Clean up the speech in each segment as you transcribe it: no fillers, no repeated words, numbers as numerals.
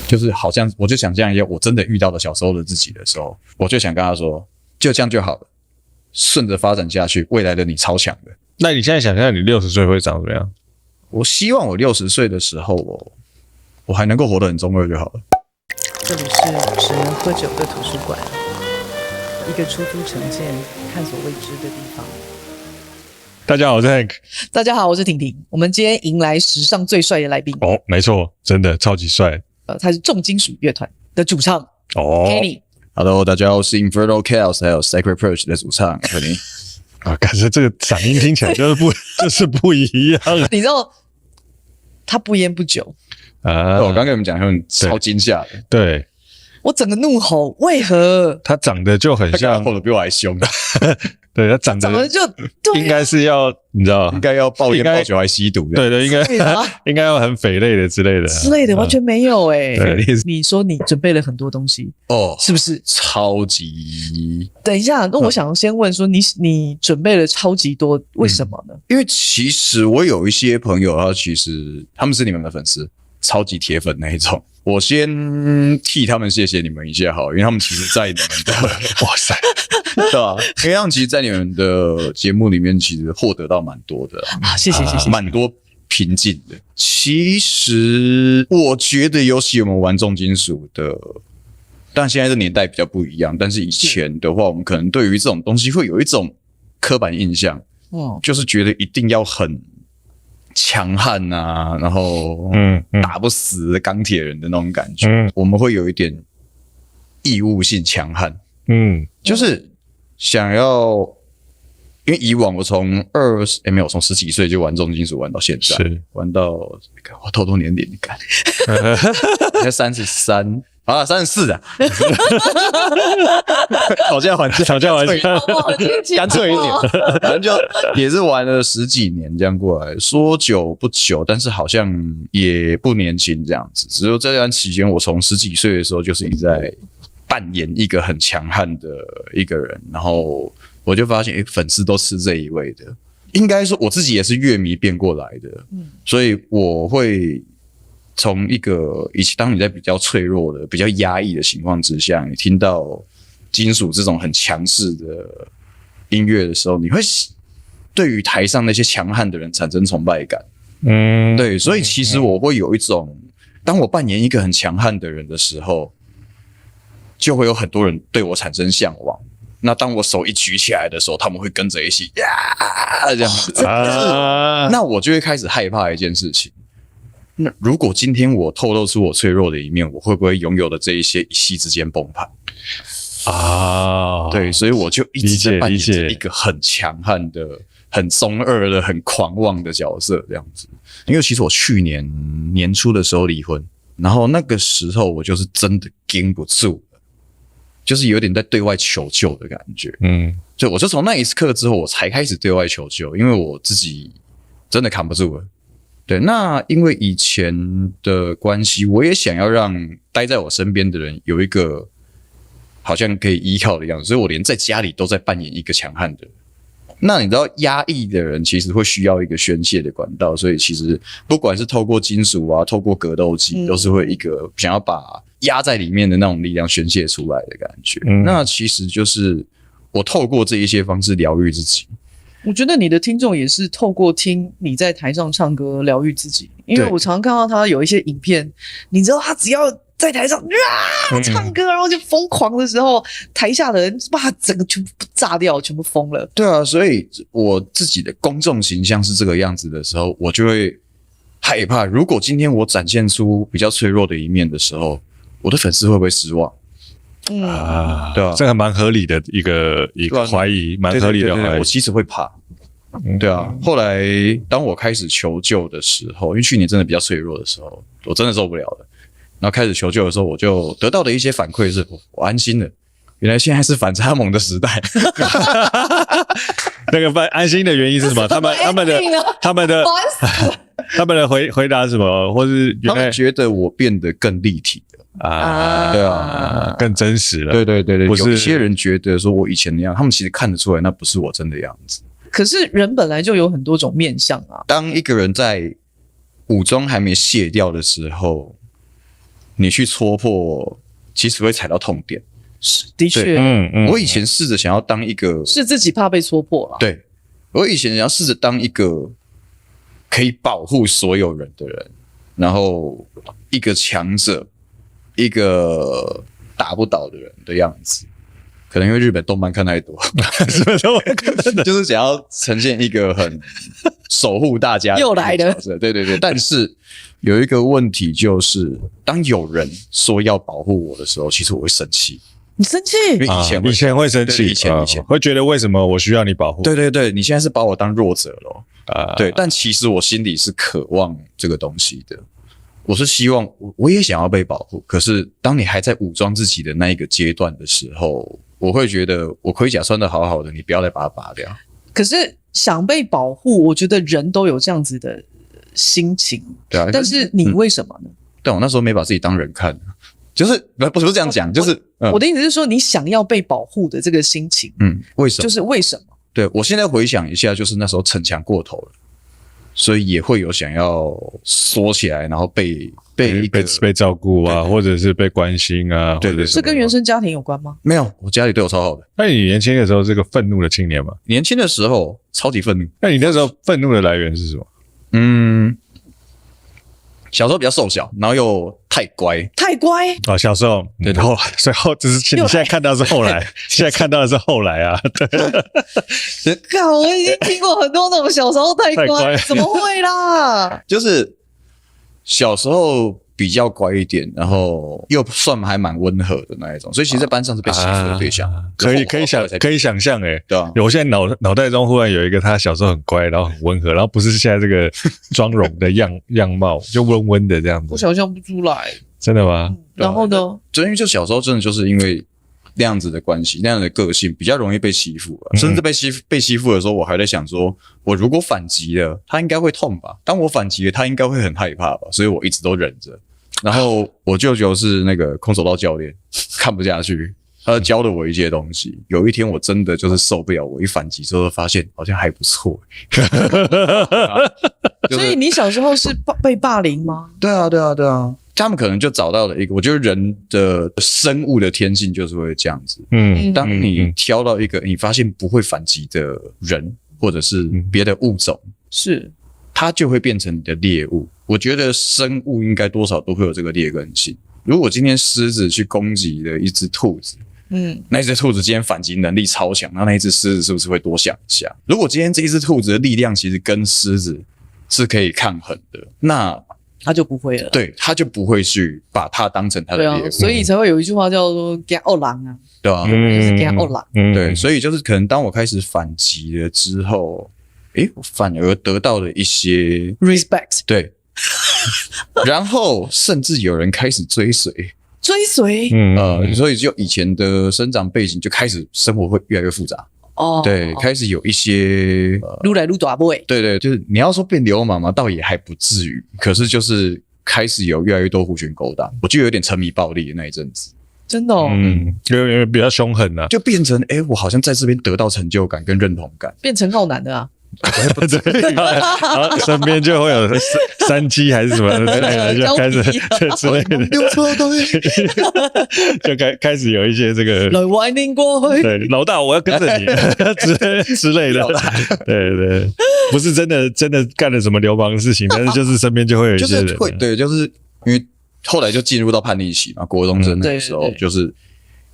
就是好像我就想这样一个我真的遇到了小时候的自己的时候，我就想跟他说，就这样就好了，顺着发展下去，未来的你超强的。那你现在想象你60岁会长怎么样？我希望我60岁的时候，我还能够活得很中二就好了。这里是只能喝酒的图书馆，一个出租成见、探索未知的地方。大家好，我是 Hank。大家好，我是婷婷。我们今天迎来史上最帅的来宾哦，没错，真的超级帅。他是重金属乐团的主唱Kenny。Hello， 大家好，我是 Infernal Chaos 还有 Sacred Purge 的主唱 Kenny。感觉这个嗓音听起来就是不一样。你知道他不烟不酒啊？我刚跟你们讲，他们超惊吓的。对，我整个怒吼，为何？他长得就很像，吼得比我还凶。对，他长得就应该是要，你知道，应该要爆烟爆酒还吸毒的。对，应该要很匪类的之类的，完全没有你说你准备了很多东西哦，是不是？超级。等一下，那我想先问说，你准备了超级多，为什么呢？因为其实我有一些朋友，其实他们是你们的粉丝，超级铁粉那一种。我先替他们谢谢你们一下好了，因为他们其实在你们的哇塞，对吧？因为他们其实，在你们的节目里面，其实获得到蛮多的谢谢，蛮多平静的。其实我觉得，尤其我们玩重金属的，但现在的年代比较不一样。但是以前的话，我们可能对于这种东西会有一种刻板印象，就是觉得一定要很强悍啊，然后打不死的钢铁人的那种感觉，我们会有一点义务性强悍，就是想要，因为以往我从没有，从10几岁就玩重金属玩到现在，玩到我偷偷年龄，你看，现在33。啊，34啊！吵架还价，干脆一点。反正就也是玩了10几年这样过来，说久不久，但是好像也不年轻这样子。只是这段期间，我从10几岁的时候就是一直在扮演一个很强悍的一个人，然后我就发现，粉丝都吃这一味的。应该说，我自己也是乐迷变过来的，所以我会。从一个当你在比较脆弱的、比较压抑的情况之下，你听到金属这种很强势的音乐的时候，你会对于台上那些强悍的人产生崇拜感。对，所以其实我会有一种，当我扮演一个很强悍的人的时候，就会有很多人对我产生向往。那当我手一举起来的时候，他们会跟着一起呀这样子。那我就会开始害怕一件事情。那如果今天我透露出我脆弱的一面，我会不会拥有的这一些一夕之间崩盘啊？对，所以我就一直在扮演着一个很强悍的、很中二的、很狂妄的角色这样子。因为其实我去年年初的时候离婚，然后那个时候我就是真的扛不住了，就是有点在对外求救的感觉。所以我就从那一刻之后，我才开始对外求救，因为我自己真的扛不住了。对，那因为以前的关系，我也想要让待在我身边的人有一个好像可以依靠的样子，所以我连在家里都在扮演一个强悍的人。那你知道，压抑的人其实会需要一个宣泄的管道，所以其实不管是透过金属啊，透过格斗技，都是会一个想要把压在里面的那种力量宣泄出来的感觉。那其实就是我透过这一些方式疗愈自己。我觉得你的听众也是透过听你在台上唱歌疗愈自己，因为我常常看到他有一些影片，你知道他只要在台上唱歌，然后就疯狂的时候，台下的人把整个全部炸掉，全部疯了。对啊，所以我自己的公众形象是这个样子的时候，我就会害怕，如果今天我展现出比较脆弱的一面的时候，我的粉丝会不会失望？对啊，这个蛮合理的一个怀疑，蛮合理的怀疑。我其实会怕，对啊。后来当我开始求救的时候，因为去年真的比较脆弱的时候，我真的受不了了。然后开始求救的时候，我就得到的一些反馈是，我安心了。原来现在是反差萌的时代。那个安心的原因是什么？他们的回答是什么？或是他们觉得我变得更立体了。对啊，更真实了。对，有一些人觉得说我以前那样，他们其实看得出来那不是我真的样子。可是人本来就有很多种面相啊。当一个人在武装还没卸掉的时候，你去戳破，其实会踩到痛点。是的确，我以前试着想要当一个，是自己怕被戳破了。对，我以前想要试着当一个可以保护所有人的人，然后一个强者，一个打不倒的人的样子。可能因为日本动漫看太多，日本动漫看太多，就是想要呈现一个很守护大家又来了，对对对。但是有一个问题就是，当有人说要保护我的时候，其实我会生气。你生气？因为以前会生气，以前会觉得为什么我需要你保护？对对对，你现在是把我当弱者了。对，但其实我心里是渴望这个东西的。我是希望我也想要被保护，可是当你还在武装自己的那一个阶段的时候，我会觉得我盔甲穿得好好的，你不要再把它拔掉。可是想被保护，我觉得人都有这样子的心情。对啊，但是你为什么呢？但我那时候没把自己当人看，就是不是这样讲，就是我的意思是说，你想要被保护的这个心情，为什么？就是为什么？对，我现在回想一下，就是那时候逞强过头了，所以也会有想要缩起来，然后被照顾啊，或者是被关心啊。对对，这跟原生家庭有关吗？没有，我家里对我超好的。那你年轻的时候是个愤怒的青年吗？年轻的时候超级愤怒。那你那时候愤怒的来源是什么？小时候比较瘦小，然后又太乖啊！小时候，对，所以只是你现在看到的是后来，现在看到的是后来啊。对，靠，我已经听过很多那种小时候太乖，怎么会啦？就是小时候比较乖一点，然后又算还蛮温和的那一种，所以其实在班上是被欺负的对象。可以想象对啊。我现在脑袋中忽然有一个他小时候很乖，然后很温和，然后不是现在这个妆容的样貌，就温温的这样子。我想象不出来。真的吗？然后呢？因为就小时候真的就是因为那样子的关系，那样的个性比较容易被欺负啊。甚至被欺负的时候，我还在想说，我如果反击了，他应该会痛吧？当我反击了，他应该会很害怕吧？所以我一直都忍着。然后我舅舅是那个空手道教练，看不下去，他教了我一些东西。有一天我真的就是受不了，我一反击之后发现好像还不错。所以你小时候是被霸凌吗？对啊。他们可能就找到了一个，我觉得人的生物的天性就是会这样子。当你挑到一个你发现不会反击的人，或者是别的物种，是它就会变成你的猎物。我觉得生物应该多少都会有这个劣根性。如果今天狮子去攻击了一只兔子，那一只兔子今天反击能力超强，那一只狮子是不是会多想一下？如果今天这一只兔子的力量其实跟狮子是可以抗衡的，那他就不会了。对，他就不会去把它当成他的猎物。所以才会有一句话叫做“惊恶狼”啊，对啊，就是惊恶狼。对，所以就是可能当我开始反击了之后，我反而得到了一些 respect。对，然后甚至有人开始追随，所以就以前的生长背景就开始生活会越来越复杂。对，开始有一些撸来撸大尾。对，就是你要说变流氓嘛，倒也还不至于，可是就是开始有越来越多狐群狗党，我就有点沉迷暴力的那一阵子。真的因为比较凶狠啊，就变成我好像在这边得到成就感跟认同感，变成靠男的啊。对，然后身边就会有山鸡还是什么的，就开始之类的，丢错东西，就开始有一些这个来玩宁过去，对，老大我要跟着你之类的，对，不是真的干了什么流氓的事情，但是就是身边就会有一些人，对，就是因为后来就进入到叛逆期嘛，国中生那时候就是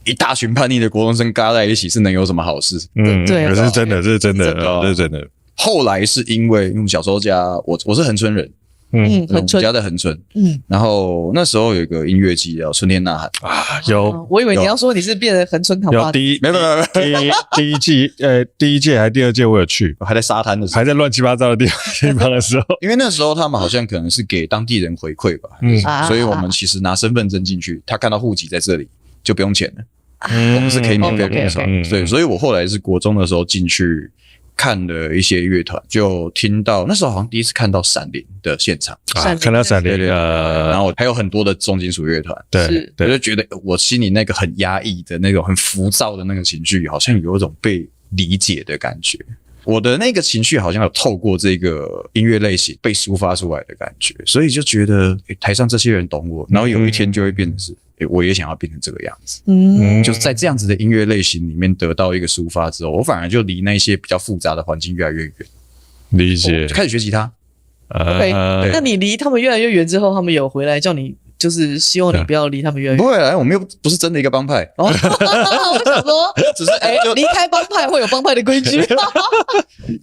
一大群叛逆的国中生嘎在一起，是能有什么好事？对，可是真的，这是真的，这是真的。后来是因为小时候家我是恒春人，恒春家在恒春，然后那时候有一个音乐季叫春天呐喊啊，有，我以为你要说你是变成恒春堂爸，第一届还是第二届我有去，还在沙滩的时候，还在乱七八糟的地方的时候，因为那时候他们好像可能是给当地人回馈吧，所以我们其实拿身份证进去，他看到户籍在这里就不用钱了，我们是可以免费入场，对，所以我后来是国中的时候进去。看了一些乐团，就听到那时候好像第一次看到闪灵的现场，看到闪灵，然后还有很多的重金属乐团，对，我就觉得我心里那个很压抑的那种很浮躁的那个情绪，好像有一种被理解的感觉。我的那个情绪好像有透过这个音乐类型被抒发出来的感觉，所以就觉得台上这些人懂我，然后有一天就会变成是我也想要变成这个样子。就是在这样子的音乐类型里面得到一个抒发之后，我反而就离那些比较复杂的环境越来越远。理解，就开始学吉他。OK，那你离他们越来越远之后，他们有回来叫你，就是希望你不要离他们越来越远。不会啦，我们又不是真的一个帮派。我想说，只是离开帮派会有帮派的规矩。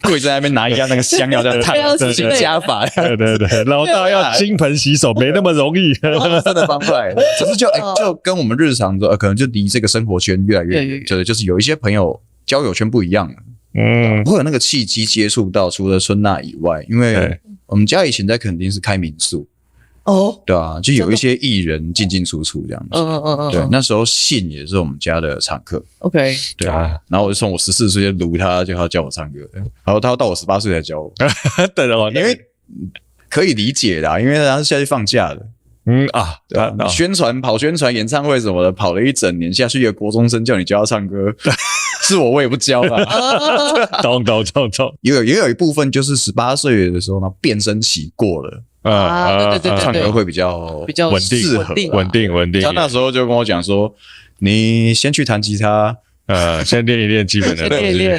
跪在那边拿一下那个香要在烫，自己加法。对，老大要金盆洗手，没那么容易。真的帮派，只是就跟我们日常的可能就离这个生活圈越来越远，就是有一些朋友交友圈不一样了。会有那个契机接触到，除了春娜以外，因为我们家以前在垦丁是开民宿。对啊，就有一些艺人进进出出这样子。对，那时候信也是我们家的常客。OK， 对啊，然后我就从我14岁就撸他，就他教我唱歌，然后他到我18岁才教我。对哦，因为可以理解的，因为他是下去放假的。跑宣传演唱会什么的，跑了一整年，下去一个国中生叫你教他唱歌，是我也不教啦。懂。也有一部分就是18岁的时候呢，变声期过了。对，唱歌会比较稳定。他那时候就跟我讲说，你先去弹吉他，先练一练基本的东西。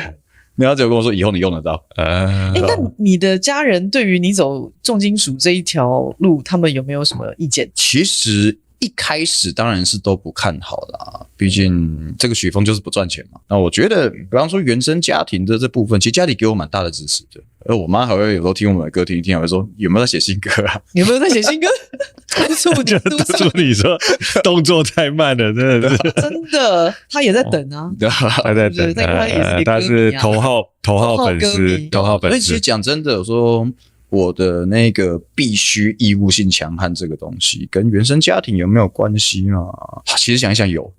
然后就跟我说，以后你用得到。那你的家人对于你走重金属这一条路，他们有没有什么意见？其实一开始当然是都不看好啦，毕竟这个曲风就是不赚钱嘛。那我觉得，比方说原生家庭的这部分，其实家里给我蛮大的支持的。而我妈还会有时候听我们的歌听一听，还会说有没有在写新歌啊？有没有在写新歌？就督促你说动作太慢了，真的是真的，他也在等啊，他在等，他是头号粉丝，头号粉丝。所以其实讲真的，我说我的那个必须义务性强悍这个东西，跟原生家庭有没有关系嘛？其实想一想有。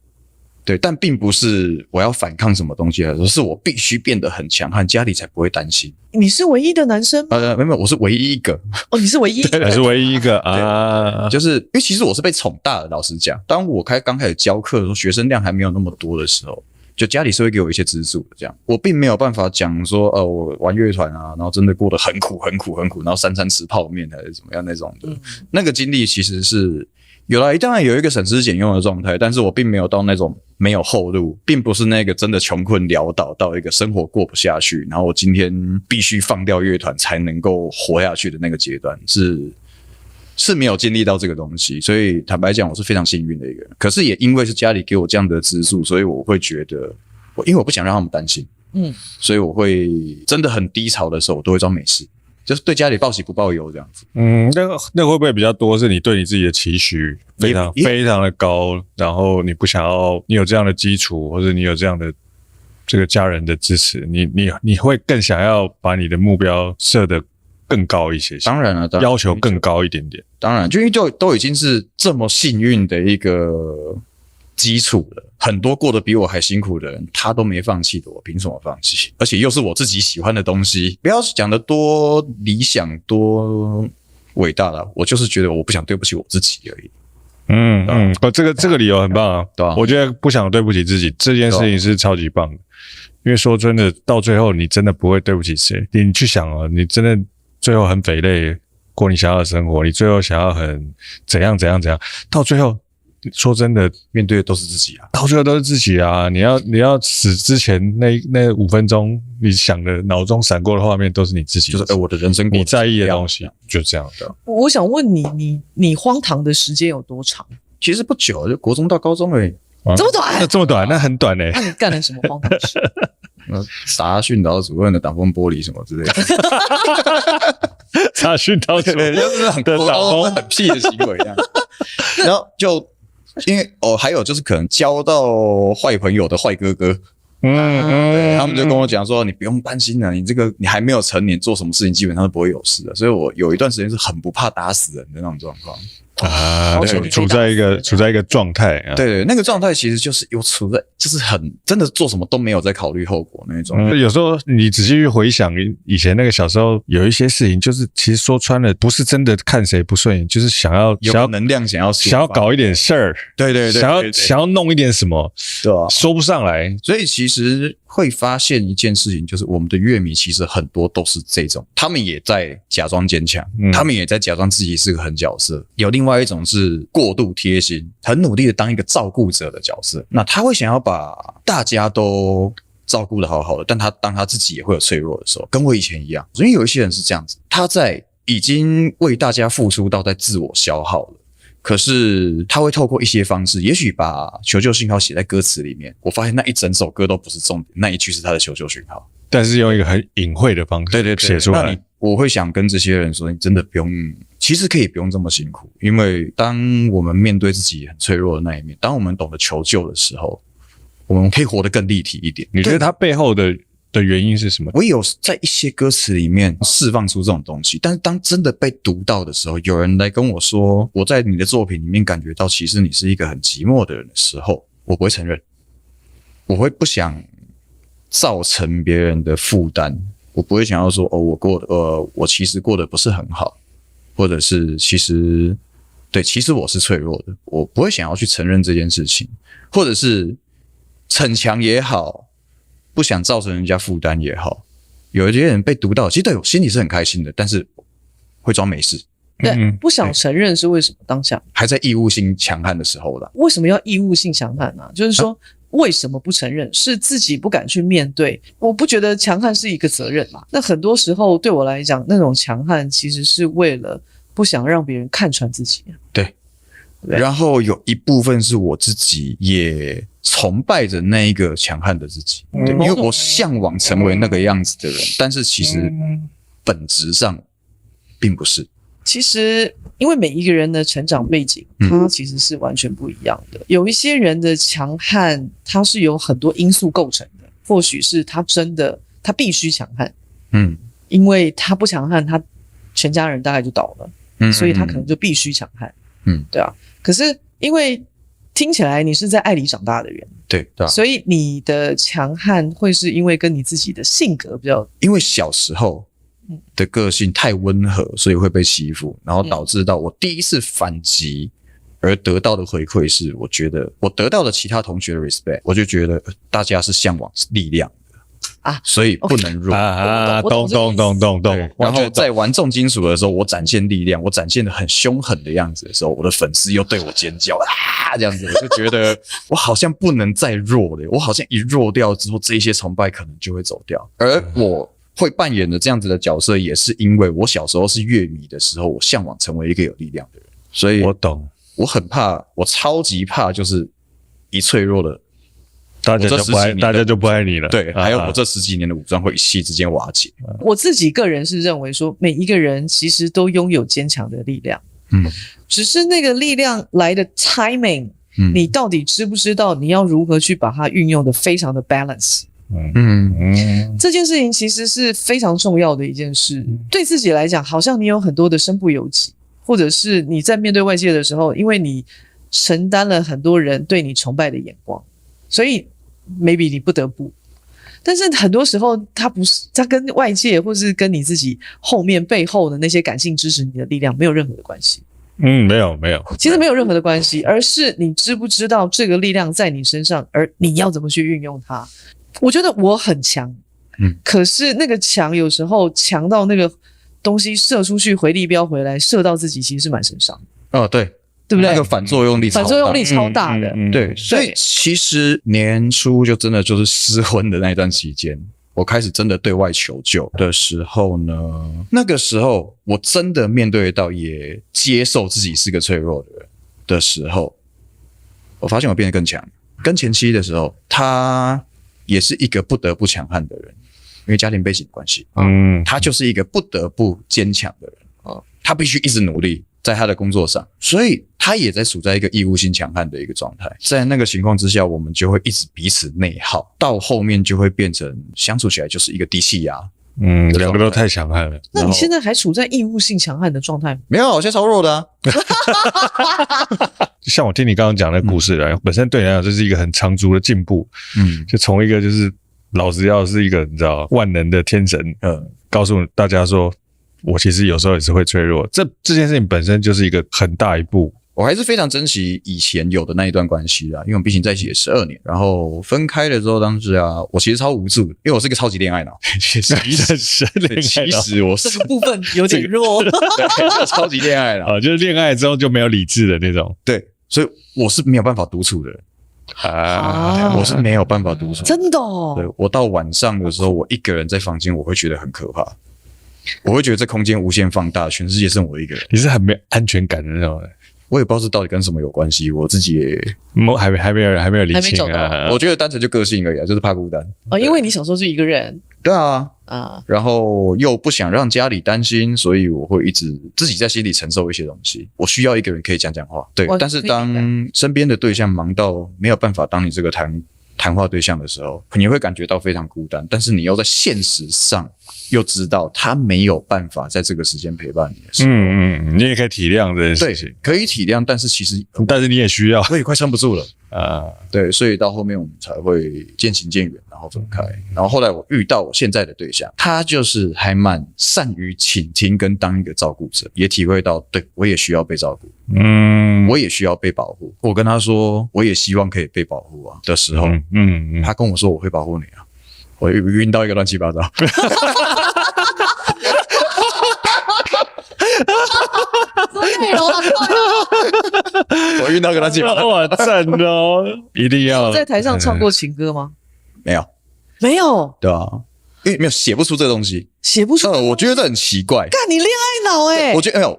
对，但并不是我要反抗什么东西来说，是我必须变得很强悍，家里才不会担心。你是唯一的男生吗？没有，我是唯一一个。你是唯一，还是唯一一个啊？就是因为其实我是被宠大的，老实讲，当我刚开始教课的时候，学生量还没有那么多的时候，就家里是会给我一些资助的。这样，我并没有办法讲说，我玩乐团啊，然后真的过得很苦，然后三餐吃泡面还是怎么样那种的。那个经历其实是。有啦，当然有一个省吃俭用的状态，但是我并没有到那种没有后路，并不是那个真的穷困潦倒到一个生活过不下去，然后我今天必须放掉乐团才能够活下去的那个阶段，是没有经历到这个东西，所以坦白讲，我是非常幸运的一个人。可是也因为是家里给我这样的资助，所以我会觉得，因为我不想让他们担心，所以我会真的很低潮的时候，我都会装没事。就是对家里报喜不报忧这样子。那会不会比较多是你对你自己的期许非常的高，然后你不想要你有这样的基础，或者你有这样的这个家人的支持，你会更想要把你的目标设得更高一些？当然了，要求更高一点点。当然，就都已经是这么幸运的一个基础了。很多过得比我还辛苦的人，他都没放弃的，我凭什么放弃？而且又是我自己喜欢的东西，不要讲得多理想多伟大啦，我就是觉得我不想对不起我自己而已。这个理由很棒啊，对吧？我觉得不想对不起自己这件事情是超级棒的，因为说真的，到最后你真的不会对不起谁。你去想哦，你真的最后很肥累过你想要的生活，你最后想要很怎样，到最后。说真的，面对的都是自己啊，到最后都是自己啊！你要死之前那5分钟，你想的脑中闪过的画面都是你自己，就是我的人生你在意的东西，就这样的。我想问你荒唐的时间有多长？其实不久，就国中到高中而已。这么短？那这么短，那很短嘞。那你干了什么荒唐事？砸训导主任的挡风玻璃什么之类的。砸训导主任就是很屁的行为这样。然后就。因为还有就是可能交到坏朋友的坏哥哥，他们就跟我讲说，你不用担心了，你还没有成年，做什么事情基本上都不会有事的。所以我有一段时间是很不怕打死人的那种状况对，处在一个状态啊。对，那个状态其实就是有处在，就是很真的做什么都没有在考虑后果那种。有时候你仔细去回想以前那个小时候，有一些事情，就是其实说穿了，不是真的看谁不顺眼，就是想要能量，想要搞一点事儿，对，想要弄一点什么，对啊，说不上来。所以其实会发现一件事情，就是我们的乐迷其实很多都是这种，他们也在假装坚强，他们也在假装自己是个狠角色。有另外一种是过度贴心，很努力的当一个照顾者的角色。那他会想要把大家都照顾得好好的，但当他自己也会有脆弱的时候，跟我以前一样。所以有一些人是这样子，他在已经为大家付出到在自我消耗了。可是他会透过一些方式，也许把求救信号写在歌词里面。我发现那一整首歌都不是重点，那一句是他的求救讯号，但是用一个很隐晦的方式写出来。我会想跟这些人说，你真的不用，其实可以不用这么辛苦，因为当我们面对自己很脆弱的那一面，当我们懂得求救的时候，我们可以活得更立体一点。你觉得他背后的原因是什么？我有在一些歌词里面释放出这种东西，但是当真的被读到的时候，有人来跟我说，我在你的作品里面感觉到其实你是一个很寂寞的人的时候，我不会承认，我会不想造成别人的负担，我不会想要说我其实过得不是很好，或者是其实我是脆弱的，我不会想要去承认这件事情，或者是逞强也好，不想造成人家负担也好，有一些人被读到，其实对我心里是很开心的，但是会装没事。对，不想承认是为什么？当下还在义务性强悍的时候啦。为什么要义务性强悍呢？就是说，为什么不承认？是自己不敢去面对。我不觉得强悍是一个责任嘛。那很多时候对我来讲，那种强悍其实是为了不想让别人看穿自己。对。然后有一部分是我自己也崇拜着那一个强悍的自己，对，因为我向往成为那个样子的人，但是其实本质上并不是。其实因为每一个人的成长背景他其实是完全不一样的，有一些人的强悍他是有很多因素构成的，或许是他必须强悍，因为他不强悍他全家人大概就倒了，所以他可能就必须强悍，对啊。可是因为听起来你是在爱里长大的人，对啊，所以你的强悍会是因为跟你自己的性格比较，因为小时候的个性太温和，所以会被欺负，然后导致到我第一次反击而得到的回馈是，我觉得我得到了其他同学的 respect， 我就觉得大家是向往力量的所以不能弱懂。然后在玩重金属的时候，我展现力量，我展现的很凶狠的样子的时候，我的粉丝又对我尖叫这样子，我就觉得我好像不能再弱了，我好像一弱掉之后，这一些崇拜可能就会走掉。而我会扮演的这样子的角色，也是因为我小时候是乐迷的时候，我向往成为一个有力量的人，所以我懂，我很怕，我超级怕，就是一脆弱的。大家就不爱你了。对，还有我这10几年的武装会一夕之间瓦解。我自己个人是认为说，每一个人其实都拥有坚强的力量，只是那个力量来的 timing，你到底知不知道你要如何去把它运用的非常的 balance。这件事情其实是非常重要的一件事，对自己来讲，好像你有很多的身不由己，或者是你在面对外界的时候，因为你承担了很多人对你崇拜的眼光，所以 maybe 你不得不，但是很多时候它不是，它跟外界或是跟你自己后面背后的那些感性支持你的力量没有任何的关系。没有，其实没有任何的关系，而是你知不知道这个力量在你身上，而你要怎么去运用它。我觉得我很强，可是那个强有时候强到那个东西射出去回力镖回来，射到自己其实是蛮身伤的。对不对？那个反作用力超大的。对，所以其实年初就真的就是失婚的那一段期间，我开始真的对外求救的时候呢，那个时候我真的面对到也接受自己是个脆弱的人的时候，我发现我变得更强。跟前妻的时候，他也是一个不得不强悍的人，因为家庭背景的关系，他就是一个不得不坚强的人，他必须一直努力在他的工作上，所以他也在处在一个义务性强悍的一个状态。在那个情况之下，我们就会一直彼此内耗，到后面就会变成相处起来就是一个低气压。两个都太强悍了。那你现在还处在义务性强悍的状态吗？没有，我现在超弱的像我听你刚刚讲的故事来，本身对你来讲这是一个很长足的进步。就从一个就是老子要是一个你知道万能的天神，告诉大家说我其实有时候也是会脆弱，这件事情本身就是一个很大一步我还是非常珍惜以前有的那一段关系啊，因为我们毕竟在一起也12年，然后分开了之后，当时啊，我其实超无助的，因为我是一个超级恋爱脑。其实我这个部分有点弱，超级恋爱脑就是恋爱之后就没有理智的那种。对，所以我是没有办法独处的人我是没有办法独处，真的哦。对，我到晚上的时候，我一个人在房间，我会觉得很可怕，我会觉得这空间无限放大，全世界剩我一个人。你是很没有安全感的那种人。我也不知道是到底跟什么有关系，我自己也还没有理清啊。我觉得单纯就个性而已就是怕孤单。因为你小时候是一个人。对啊，然后又不想让家里担心，所以我会一直自己在心里承受一些东西。我需要一个人可以讲讲话，对。但是当身边的对象忙到没有办法当你这个谈话对象的时候，你会感觉到非常孤单。但是你又在现实上又知道他没有办法在这个时间陪伴你的时候，你也可以体谅这件事情，对，可以体谅，但是你也需要，我也快撑不住了对，所以到后面我们才会渐行渐远，然后分开。然后后来我遇到我现在的对象，他就是还蛮善于倾听跟当一个照顾者，也体会到对我也需要被照顾，我也需要被保护。我跟他说我也希望可以被保护啊的时候，他跟我说我会保护你啊，我晕到一个乱七八糟。我晕到一个乱七八糟，哇，赞哦！一定要在台上唱过情歌吗？没有，对啊，因为没有写不出这个东西，写不出。我觉得这很奇怪。干你恋爱脑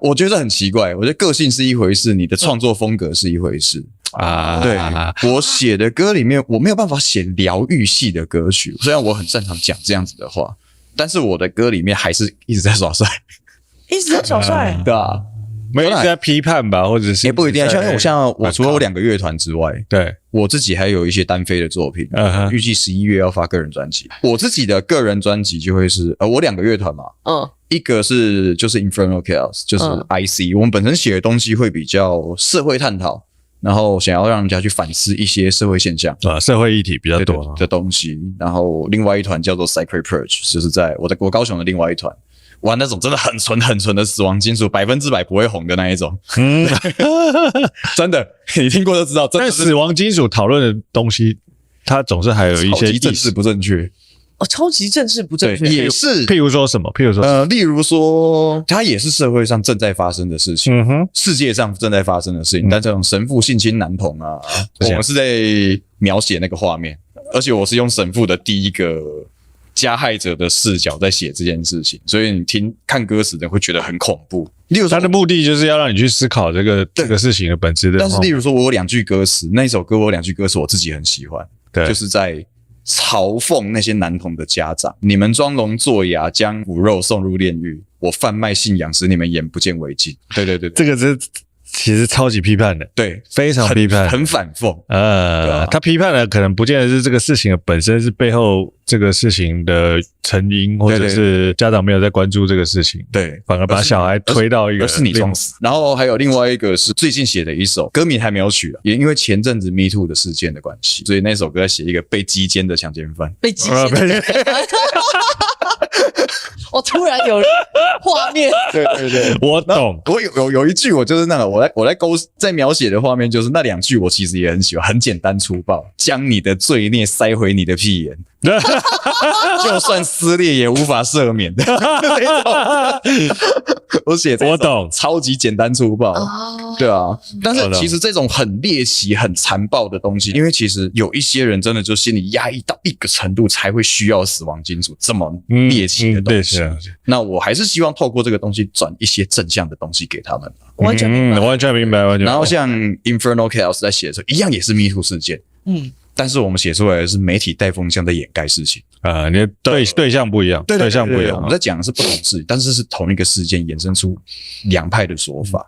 我觉得这很奇怪。我觉得个性是一回事，你的创作风格是一回事对，我写的歌里面，我没有办法写疗愈系的歌曲，虽然我很擅长讲这样子的话，但是我的歌里面还是一直在耍帅，一直在耍帅，对啊。没有在批判吧，或者是也不一定。像我除了我2个乐团之外，对我自己还有一些单飞的作品，预计11月要发个人专辑。我自己的个人专辑就会是我2个乐团嘛，一个是就是 Infernal Chaos， 就是 IC，我们本身写的东西会比较社会探讨，然后想要让人家去反思一些社会现象社会议题比较多的东西。然后另外一团叫做 Sacred Purge， 就是在我高雄的另外一团。玩那种真的很纯的死亡金属，100%不会红的那一种。真的，你听过就知道。但死亡金属讨论的东西，它总是还有一些政治不正确。超级政治不正确，也是。譬如说什么？例如说，它也是社会上正在发生的事情，世界上正在发生的事情。但这种神父性侵男童啊，我们是在描写那个画面，而且我是用神父的第一个加害者的视角在写这件事情，所以你看歌词的会觉得很恐怖。例如说，他的目的就是要让你去思考这个事情的本质的。但是，例如说，我有2句歌词，那一首歌我有2句歌词我自己很喜欢，对，就是在嘲讽那些男童的家长：你们装聋作哑，将骨肉送入炼狱，我贩卖信仰，使你们眼不见为净。对，这个是。其实超级批判的，对，非常批判，很反讽。他批判的可能不见得是这个事情的本身，是背后这个事情的成因，或者是家长没有在关注这个事情，对，反而把小孩推到一个，而是你装死。然后还有另外一个是最近写的一首，歌名还没有取，也因为前阵子 Me Too 的事件的关系，所以那首歌在写一个被击奸的强奸犯，被击奸。我突然有画面，对，我懂。我有一句，我就是那个，我在描写的画面，就是那2句，我其实也很喜欢，很简单粗暴，将你的罪孽塞回你的屁眼，就算撕裂也无法赦免的。我写这种，我懂，超级简单粗暴，对啊。但是其实这种很猎奇、很残暴的东西，因为其实有一些人真的就心里压抑到一个程度，才会需要死亡金属这么猎奇的东西。那我还是希望透过这个东西转一些正向的东西给他们。完全明白。然后像 Infernal Chaos 在写的时候，一样也是 Me Too 事件。但是我们写出来的是媒体带风向在掩盖事情你的对象不一样，对象不一样。我们在讲的是不同事，但是是同一个事件衍生出2派的说法。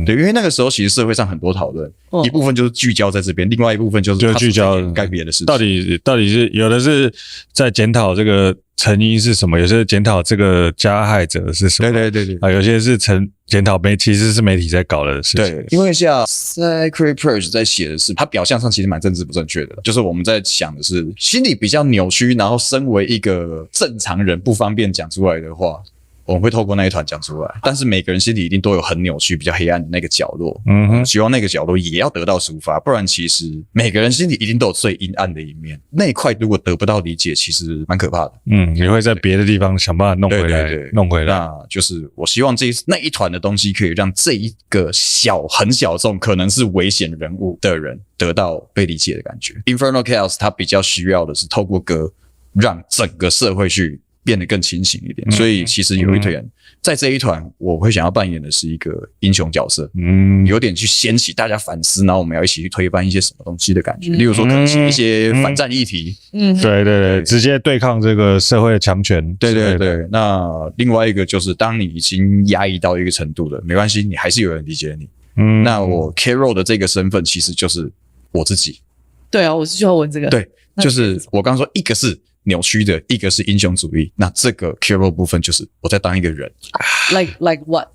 对，因为那个时候其实社会上很多讨论，一部分就是聚焦在这边，另外一部分就是聚焦盖别的事情。到底是有的是在检讨这个成因是什么，有些检讨这个加害者是什么。对有些是检讨其实是媒体在搞的事情。对，因为像 Sacred Purge 在写的是，他表象上其实蛮政治不正确的，就是我们在想的是心理比较扭曲，然后身为一个正常人不方便讲出来的话，我们会透过那一团讲出来，但是每个人心里一定都有很扭曲、比较黑暗的那个角落。希望那个角落也要得到抒发，不然其实每个人心里一定都有最阴暗的一面。那一块如果得不到理解，其实蛮可怕的。你会在别的地方想办法弄回来，对，弄回来。那就是我希望那一团的东西可以让这一个很小众，可能是危险人物的人得到被理解的感觉。Infernal Chaos 它比较需要的是透过歌让整个社会去变得更清醒一点，所以其实有一团在这一团，我会想要扮演的是一个英雄角色，有点去掀起大家反思，然后我们要一起去推翻一些什么东西的感觉，例如说可能是一些反战议题，对，直接对抗这个社会的强权，对。那另外一个就是，当你已经压抑到一个程度了，没关系，你还是有人理解你。那我 Carol 的这个身份其实就是我自己。对啊，我是就要问这个。对，就是我刚刚说，一个是扭曲的，一个是英雄主义。那这个 Carol 部分就是我在当一个人。Like what？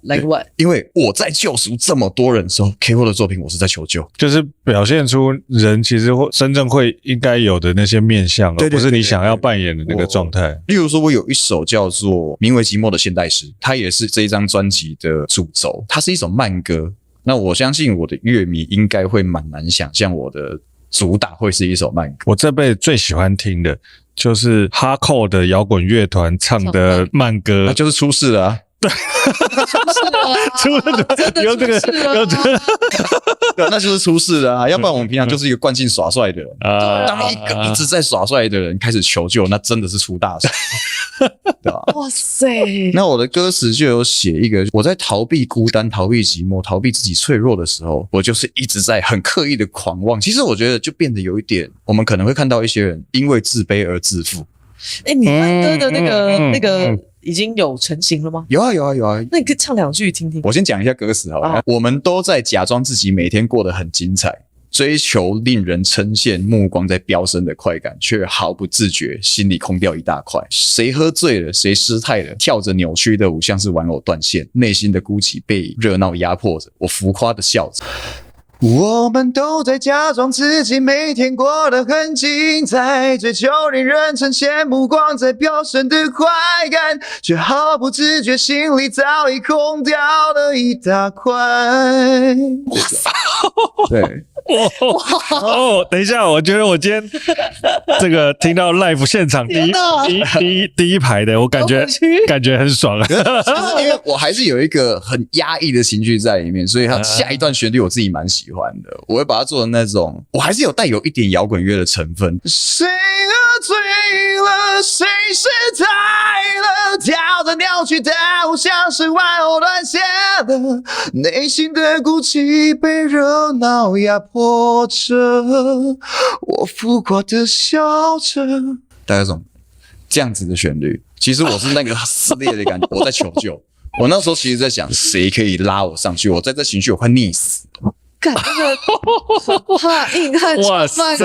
因为我在救赎这么多人的时候 ，Carol 的作品我是在求救，就是表现出人其实真正会应该有的那些面向，而不是你想要扮演的那个状态。例如说，我有一首叫做《名为寂寞的现代诗》，它也是这一张专辑的主轴，它是一首慢歌。那我相信我的乐迷应该会蛮难想象我的主打会是一首慢歌。我这辈子最喜欢听的就是哈扣的摇滚乐团唱的慢歌，那就是出事了啊。对，出了有这个，对，那就是出事了啊！要不然我们平常就是一个惯性耍帅的人当一个一直在耍帅的人开始求救，那真的是出大事，对吧？哇塞！那我的歌词就有写一个，我在逃避孤单、逃避寂寞、逃避自己脆弱的时候，我就是一直在很刻意的狂妄。其实我觉得就变得有一点，我们可能会看到一些人因为自卑而自负。你慢歌的那个已经有成型了吗？有啊。那你可以唱2句听听。我先讲一下歌词好了。我们都在假装自己每天过得很精彩，追求令人称羡目光在飙升的快感，却毫不自觉心里空掉一大块。谁喝醉了，谁失态了，跳着扭曲的舞像是玩偶断线，内心的孤寂被热闹压迫着，我浮夸的笑着。我们都在假装自己每天过得很精彩，追求令人称羡目光在飙升的快感，却毫不自觉心里早已空掉了一大块。哇塞！对。等一下，我觉得我今天这个听到 live 现场第一排的，我感觉很爽啊。因为我还是有一个很压抑的情绪在里面，所以它下一段旋律我自己蛮喜欢的。我会把它做的那种，我还是有带有一点摇滚乐的成分。谁喝醉了，谁失态了，跳着扭曲的舞像是玩偶断线了，内心的孤寂被热闹压迫着，我浮夸的笑着。大概这样子的旋律，其实我是那个撕裂的感觉，我在求救。我那时候其实在想，谁可以拉我上去？我在这情绪我快溺死了。干那个怕硬汉哇塞，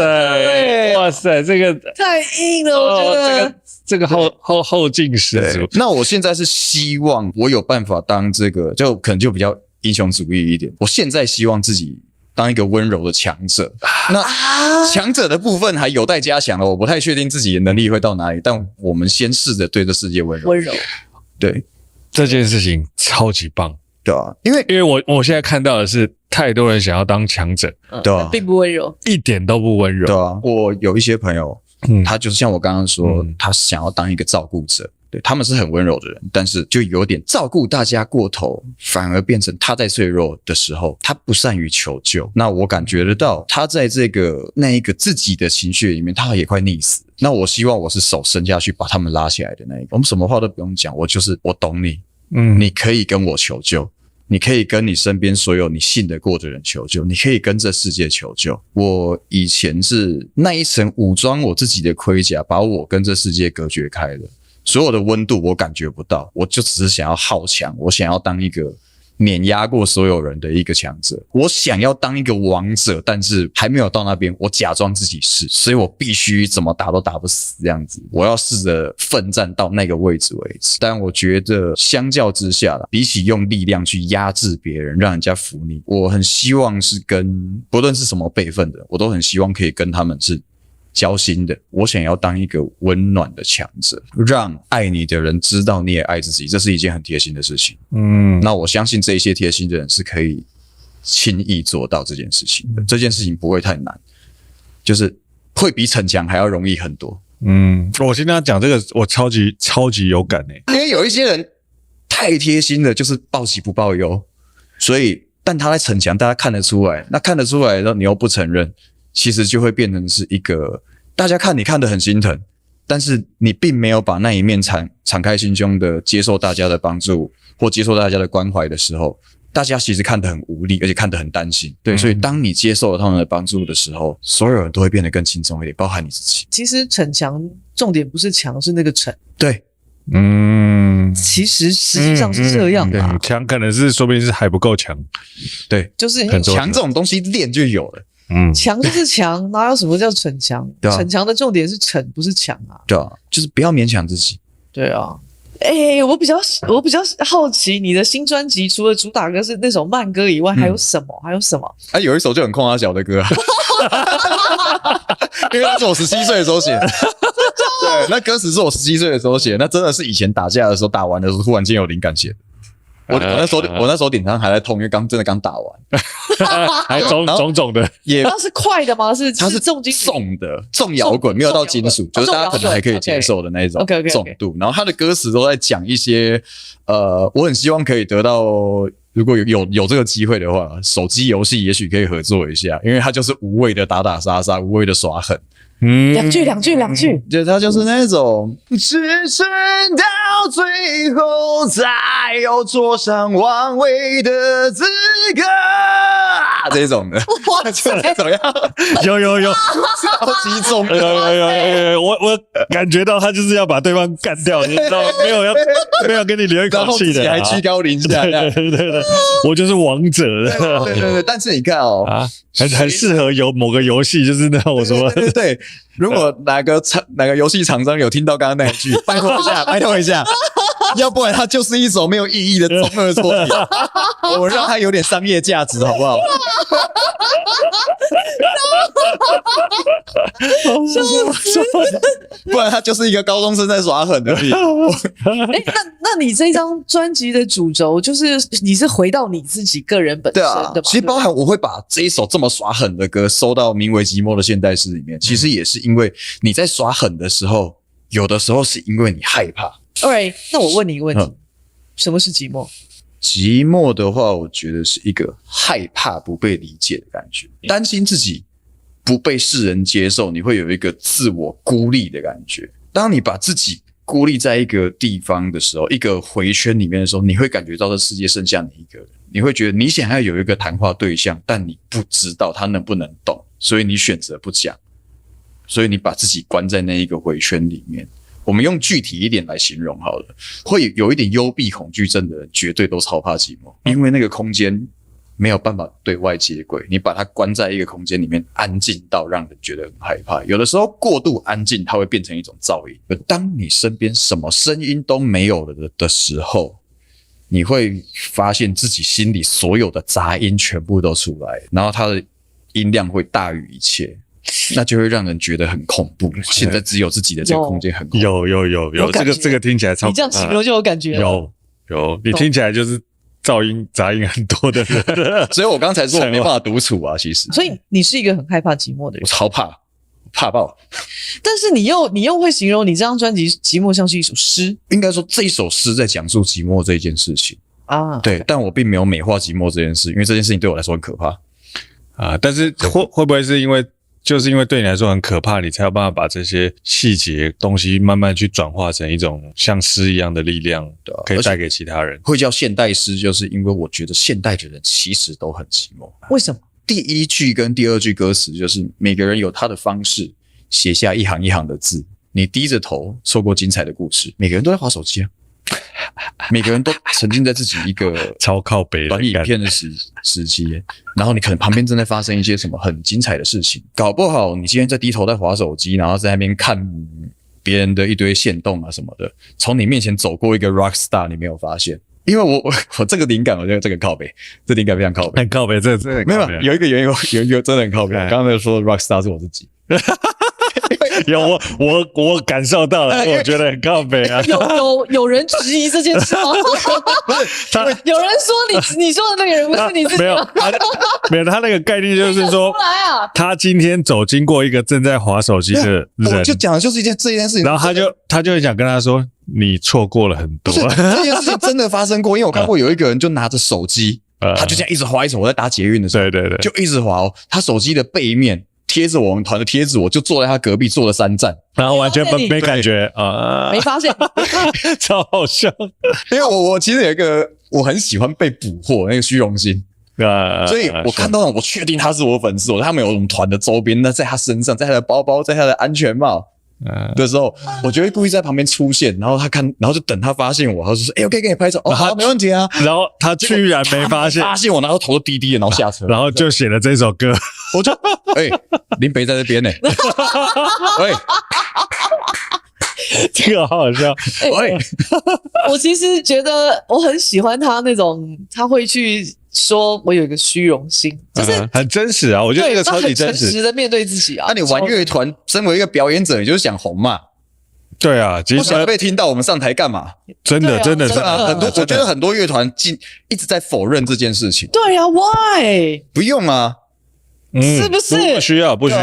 这个太硬了，我觉得这个后劲十足。那我现在是希望我有办法当这个，就可能就比较英雄主义一点。我现在希望自己当一个温柔的强者。那强者的部分还有待加强了，我不太确定自己的能力会到哪里，但我们先试着对这世界温柔。对，这件事情超级棒。对啊，因为我现在看到的是太多人想要当强者，对啊，并不温柔，一点都不温柔。对啊，我有一些朋友，他就是像我刚刚说，他想要当一个照顾者，对，他们是很温柔的人，但是就有点照顾大家过头，反而变成他在脆弱的时候，他不善于求救。那我感觉得到，他在那一个自己的情绪里面，他也快溺死。那我希望我是手伸下去把他们拉起来的那一个。我们什么话都不用讲，我懂你。你可以跟我求救，你可以跟你身边所有你信得过的人求救，你可以跟这世界求救。我以前是那一层武装我自己的盔甲，把我跟这世界隔绝开了，所有的温度我感觉不到，我就只是想要好强，我想要当一个碾压过所有人的一个强者，我想要当一个王者，但是还没有到那边，我假装自己是，所以我必须怎么打都打不死这样子，我要试着奋战到那个位置为止。但我觉得相较之下啦，比起用力量去压制别人让人家服你，我很希望是跟不论是什么辈分的，我都很希望可以跟他们是交心的，我想要当一个温暖的强者，让爱你的人知道你也爱自己，这是一件很贴心的事情。那我相信这些贴心的人是可以轻易做到这件事情的，这件事情不会太难，就是会比逞强还要容易很多。我听他讲这个，我超级有感因为有一些人太贴心了，就是报喜不报忧，所以但他在逞强，大家看得出来，那看得出来的你又不承认，其实就会变成是一个大家看你看得很心疼，但是你并没有把那一面敞开心胸的接受大家的帮助或接受大家的关怀的时候，大家其实看得很无力，而且看得很担心。对，所以当你接受了他们的帮助的时候，所有人都会变得更轻松一点，包含你自己。其实逞强重点不是强，是那个逞。对，其实实际上是这样的。强可能是说不定是还不够强。对，就是强这种东西练就有了。强就是强，哪有什么叫逞强？逞强的重点是逞，不是强啊。对啊，就是不要勉强自己。对啊。我比较好奇你的新专辑除了主打歌是那首慢歌以外，还有什么？有一首就很空小的歌啊，因为那是我17岁的时候写的。对，那歌词是我17岁的时候写的，那真的是以前打架的时候，打完的时候突然间有灵感写的。我那时候顶上还在痛，因为刚打完，还肿的。它是快的吗？它是重金属的重摇滚，没有到金属，就是大家可能还可以接受的那种重度。然后他的歌词都在讲一些我很希望可以得到，如果有这个机会的话，手机游戏也许可以合作一下，因为它就是无谓的打打杀杀，无谓的耍狠。两句，就他就是那种只剩到最后才有坐上王位的资格这种的。哇塞，怎么样？有超级重。我感觉到他就是要把对方干掉，你知道吗？没有跟你留一口气的，还居高临下。对，我就是王者。对，但是你看很适合有某个游戏，就是那种什么。对，如果哪个游戏厂商有听到刚刚那一句，拜托一下，要不然它就是一首没有意义的中二作品。我让它有点商业价值，好不好？不然它就是一个高中生在耍狠而已。那你这张专辑的主轴就是你是回到你自己个人本身的嘛？对啊，其实包含我会把这一首这么耍狠的歌收到名为《寂寞的现代诗》里面，其实也是因为你在耍狠的时候，有的时候是因为你害怕。Alright， 那我问你一个问题，什么是寂寞？寂寞的话，我觉得是一个害怕不被理解的感觉，担心自己不被世人接受，你会有一个自我孤立的感觉。当你把自己孤立在一个地方的时候，一个回圈里面的时候，你会感觉到这世界剩下你一个人，你会觉得你想要有一个谈话对象，但你不知道他能不能懂，所以你选择不讲，所以你把自己关在那一个回圈里面。我们用具体一点来形容好了，会有一点幽闭恐惧症的人绝对都超怕寂寞，因为那个空间没有办法对外接轨，你把它关在一个空间里面，安静到让人觉得很害怕。有的时候过度安静，它会变成一种噪音。当你身边什么声音都没有了的时候，你会发现自己心里所有的杂音全部都出来，然后它的音量会大于一切。那就会让人觉得很恐怖。现在只有自己的这个空间很恐怖。有，这个听起来超。你这样形容就有感觉了。有，你听起来就是噪音杂音很多的人。所以我刚才说我没办法独处啊，其实。所以你是一个很害怕寂寞的人。我超怕爆。但是你又会形容你这张专辑寂寞像是一首诗。应该说这一首诗在讲述寂寞这一件事情啊。对，但我并没有美化寂寞这件事，因为这件事情对我来说很可怕啊。但是会不会是因为？就是因为对你来说很可怕，你才有办法把这些细节东西慢慢去转化成一种像诗一样的力量，对吧？可以带给其他人。会叫现代诗，就是因为我觉得现代的人其实都很寂寞。为什么？第一句跟第二句歌词就是每个人有他的方式写下一行一行的字，你低着头错过精彩的故事。每个人都在滑手机啊。每个人都沉浸在自己一个超靠北短影片的时期，然后你可能旁边正在发生一些什么很精彩的事情，搞不好你今天在低头在滑手机，然后在那边看别人的一堆限动啊什么的，从你面前走过一个 rock star， 你没有发现？因为我这个灵感，我觉得这个靠北，这灵感非常靠北，很靠北，这没有有一个原因，有一个真的很靠北。刚刚说 rock star 是我自己。有我感受到了，我觉得很靠北啊。有人质疑这件事吗？不是他有人说你说的那个人不是你自己没有吗？没有，他那个概念就是说出，来啊！他今天走经过一个正在滑手机的人，我就讲的就是这件事情，然后他就很想跟他说，你错过了很多。这件事情真的发生过，因为我看过有一个人就拿着手机，他就这样一直滑，我在搭捷运的时候，对，就一直滑哦，他手机的背面贴着我们团的贴纸，我就坐在他隔壁坐了3站，然后完全没感觉啊，没发现，超好笑因为我其实有一个我很喜欢被捕获那个虚荣心。啊！所以我看到我确定他是我粉丝，他们有我们团的周边，那在他身上，在他的包包，在他的安全帽的时候，我就会故意在旁边出现，然后他看，然后就等他发现我，他就说：“我可以给你拍照。”哦，好，没问题啊。然后他居然没发现，发现我，然后头都低低的，然后下车，然后就写了这首歌。我就林北在这边呢，这个好好笑。我其实觉得我很喜欢他那种，他会去说我有一个虚荣心，就是很真实啊，我觉得这个超级真诚实实。的面对自己啊。那你玩乐团，身为一个表演者，你就是想红嘛？对啊，其不实想被听到，我们上台干嘛？真的真的对啊很多，我觉得很多乐团一直在否认这件事情。对啊 ，Why？不用啊，是不是不需要，不就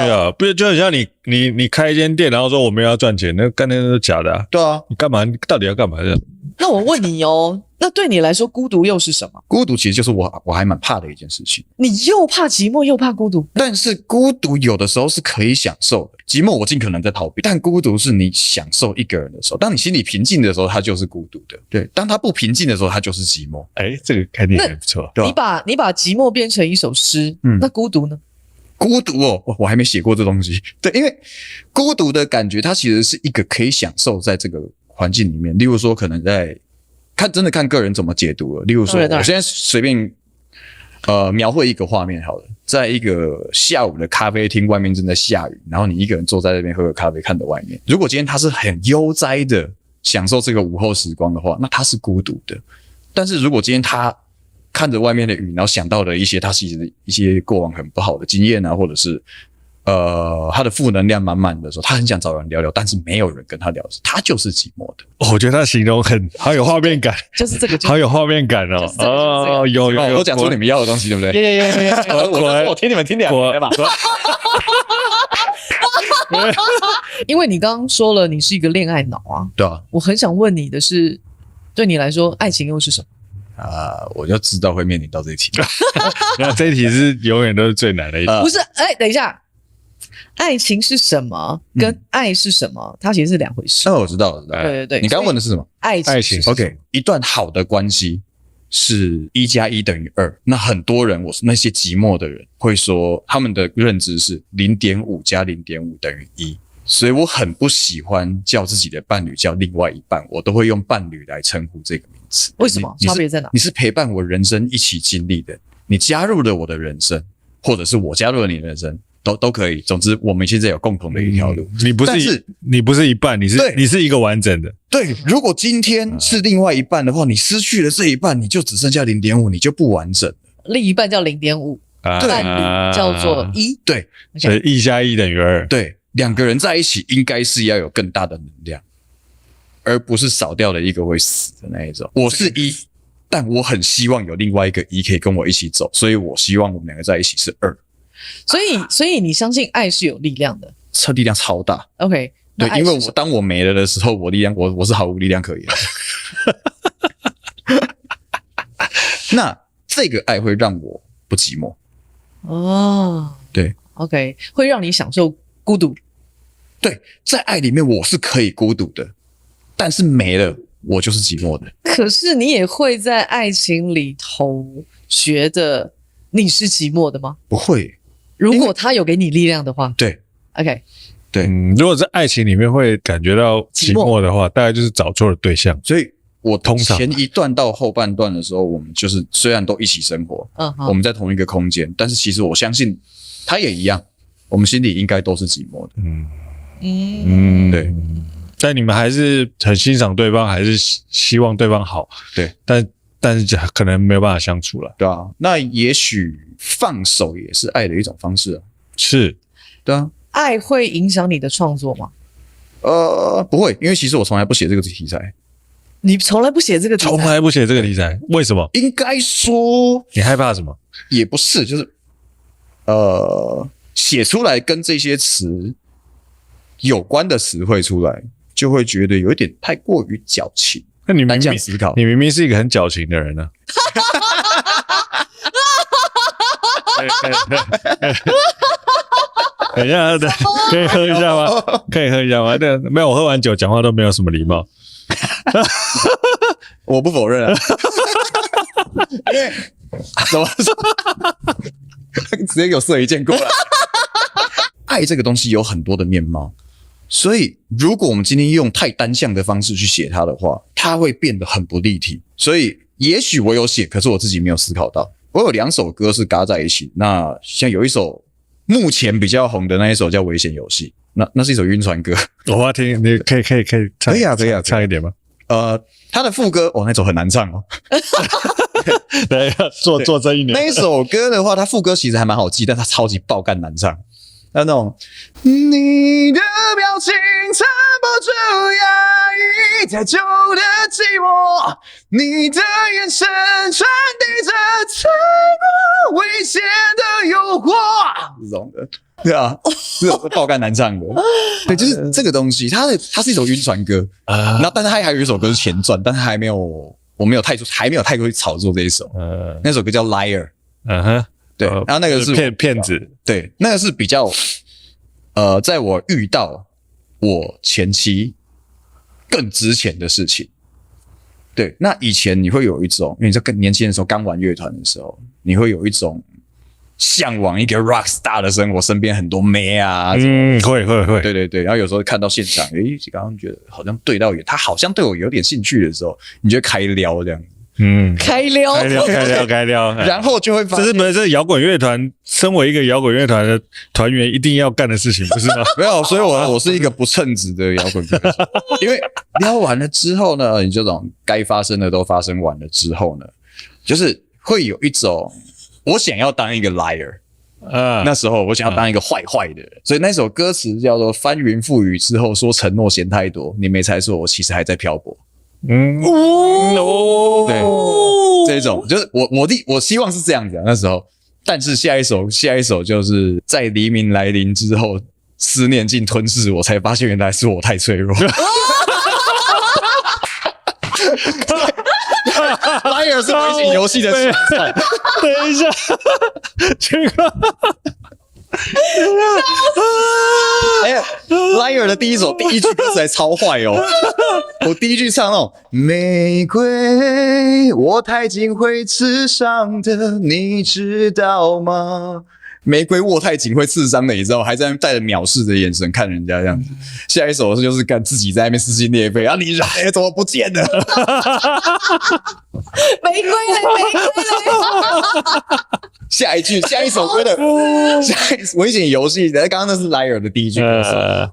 很像你开一间店，然后说我们要赚钱，那干那都是假的啊。对啊，你干嘛？你到底要干嘛的？那我问你哦，那对你来说，孤独又是什么？孤独其实就是我还蛮怕的一件事情。你又怕寂寞，又怕孤独。但是孤独有的时候是可以享受的，寂寞我尽可能在逃避，但孤独是你享受一个人的时候，当你心里平静的时候，它就是孤独的。对，当它不平静的时候，它就是寂寞。哎，这个概念还不错，对吧？你把寂寞变成一首诗，那孤独呢？孤独哦，我还没写过这东西。对，因为孤独的感觉，它其实是一个可以享受在这个环境里面。例如说，可能真的看个人怎么解读了。例如说，我现在随便描绘一个画面好了，在一个下午的咖啡厅，外面正在下雨，然后你一个人坐在那边喝个咖啡，看着外面。如果今天他是很悠哉的享受这个午后时光的话，那他是孤独的。但是如果今天他看着外面的雨，然后想到了一些他其实一些过往很不好的经验啊，或者是他的负能量满满的时候，他很想找人聊聊，但是没有人跟他聊，他就是寂寞的。我觉得他形容好有画面感，就是这个，好有画面感哦。哦，有，我讲出你们要的东西，对不对？我听你们听2年吧。因为你刚刚说了，你是一个恋爱脑啊。对啊。我很想问你的是，对你来说，爱情又是什么？我就知道会面临到这一题。那这一题是永远都是最难的一题。不是，等一下，爱情是什么？跟爱是什么？它其实是两回事。我知道。对。你刚刚问的是什么？爱情。OK， 一段好的关系是1+1=2。那很多人，那些寂寞的人会说，他们的认知是0.5加0.5等于1。所以我很不喜欢叫自己的伴侣叫另外一半，我都会用伴侣来称呼这个名词。为什么？差别在哪？你是陪伴我人生一起经历的，你加入了我的人生，或者是我加入了你的人生，都可以。总之，我们现在有共同的一条路。你不是一半，你是一个完整的。对，如果今天是另外一半的话，你失去了这一半，你就只剩下0.5，你就不完整了。另一半叫0.5，伴侣叫做1。对，所以1+1=2。对。2个人在一起应该是要有更大的能量，而不是少掉了一个会死的那一种。我是1，但我很希望有另外一个1可以跟我一起走，所以我希望我们2个在一起是2。所以你相信爱是有力量的，这力量超大。OK， 对，因为当我没了的时候，我是毫无力量可言。那这个爱会让我不寂寞。对 ，OK， 会让你享受孤独。对，在爱里面我是可以孤独的，但是没了我就是寂寞的。可是你也会在爱情里头觉得你是寂寞的吗？不会。如果他有给你力量的话。对 ，OK， 对。如果在爱情里面会感觉到寂寞的话，大概就是找错了对象。所以我通常前一段到后半段的时候，我们就是虽然都一起生活，我们在同一个空间，但是其实我相信他也一样，我们心里应该都是寂寞的。对。但你们还是很欣赏对方，还是希望对方好。对。但是可能没有办法相处了。对啊，那也许放手也是爱的一种方式啊。是。对啊。爱会影响你的创作吗？不会，因为其实我从来不写这个题材。你从来不写这个题材？从来不写这个题材，为什么？应该说你害怕什么？也不是，就是写出来跟这些词有关的词汇出来，就会觉得有一点太过于矫情。那你单向思考，你明明是一个很矫情的人呢、等一下，可以喝一下吗？可以喝一下吗？对，没有，我喝完酒讲话都没有什么礼貌。我不否认啊，因为怎么说，直接给我射一箭过来。爱这个东西有很多的面貌，所以如果我们今天用太单向的方式去写它的话，它会变得很不立体。所以也许我有写，可是我自己没有思考到。我有2首歌是嘎在一起，那像有一首目前比较红的那一首叫《危险游戏》，那是一首晕船歌。我要听，你可以唱，可以啊，唱一点吗？他的副歌那首很难唱哦。对，做真一点。那一首歌的话，它副歌其实还蛮好记，但它超级爆干难唱。那种你的表情藏不住压抑太久的寂寞，你的眼神传递着太过危险的诱惑，这种的。对啊，这种爆干难唱的。对，就是这个东西，它是一首晕船歌然后但是它还有一首歌是前传，但是还没有太过去炒作这一首。那首歌叫 Liar。对，然后那个是骗子。对，那个是比较在我遇到我前妻更之前的事情。对，那以前你会有一种，因为你在更年轻的时候刚玩乐团的时候，你会有一种向往一个 rock star 的生活，身边很多妹啊。会。对，然后有时候看到现场，刚刚觉得好像他好像对我有点兴趣的时候，你就会开撩这样子。开撩，然后就会发现，这是摇滚乐团，身为一个摇滚乐团的团员一定要干的事情，不是吗？没有，所以我是一个不称职的摇滚歌手，因为撩完了之后呢，你这种该发生的都发生完了之后呢，就是会有一种我想要当一个 liar。那时候我想要当一个坏的人，所以那首歌词叫做翻云覆雨之后说承诺嫌太多，你没猜错，我其实还在漂泊。对，这种就是我希望是这样子那时候，但是下一首就是在黎明来临之后，思念竟吞噬我，才发现原来是我太脆弱。Liar 是危险游戏的题材。等一下，这个。Liar 的第一句歌词还超坏哦！我第一句唱那种玫瑰，我太紧会刺伤的，你知道吗？玫瑰握太紧会刺伤的，你知道吗？还在那带着藐视的眼神看人家这样子。下一首就是干自己在那边撕心裂肺啊！你人怎么不见了？玫瑰嘞！下一首歌的危险游戏的，刚刚那是 Liar 的第一句歌词，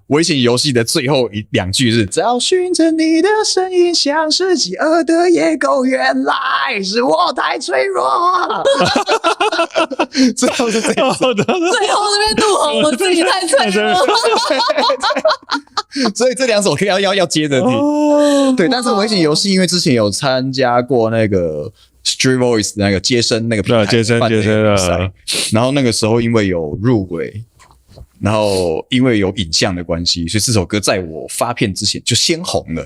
危险游戏的最后2句是找寻着你的身影，像是饥饿的野狗，原来是我太脆弱。最后是这样，最后这边怒吼我自己太脆弱。所以这2首可以要接着听。对，但是危险游戏因为之前有参加过那个Street Voice 那个接生那个平台接生然后那个时候因为有入围，然后因为有影像的关系，所以这首歌在我发片之前就先红了。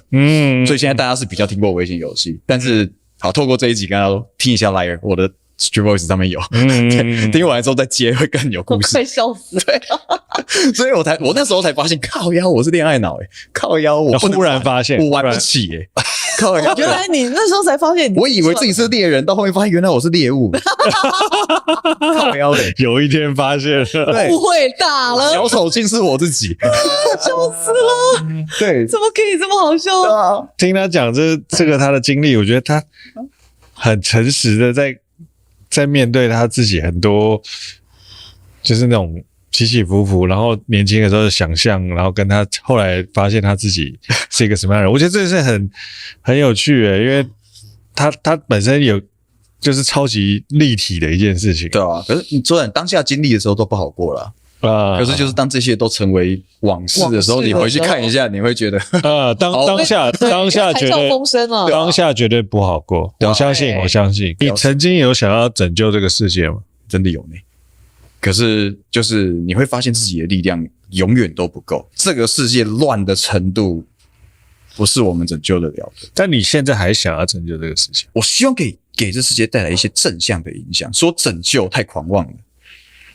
所以现在大家是比较听过危险游戏，但是好透过这一集跟大家说听一下 Liar， 我的 Street Voice 上面有，听完之后再接会更有故事。快笑死了！对，所以我那时候才发现，靠腰我是恋爱脑靠腰我忽然发现我玩不起靠腰，原来你那时候才发现，我以为自己是猎人，到后面发现原来我是猎物。靠腰的，有一天发现了，误会大了，小丑竟是我自己，笑死了！对，怎么可以这么好笑啊？听他讲这个他的经历，我觉得他很诚实的在面对他自己很多就是那种起起伏伏，然后年轻的时候的想象，然后跟他后来发现他自己是一个什么样的人，我觉得这是很有趣因为他本身有就是超级立体的一件事情。对啊，可是你当下经历的时候都不好过啦。可是就是当这些都成为往事的时候，你回去看一下，你会觉得当下觉得风声了，当下绝对不好过。我相信你曾经有想要拯救这个世界吗？真的有呢。可是就是你会发现自己的力量永远都不够，这个世界乱的程度不是我们拯救得了的。但你现在还想要拯救这个世界？我希望给这世界带来一些正向的影响。说拯救太狂妄了，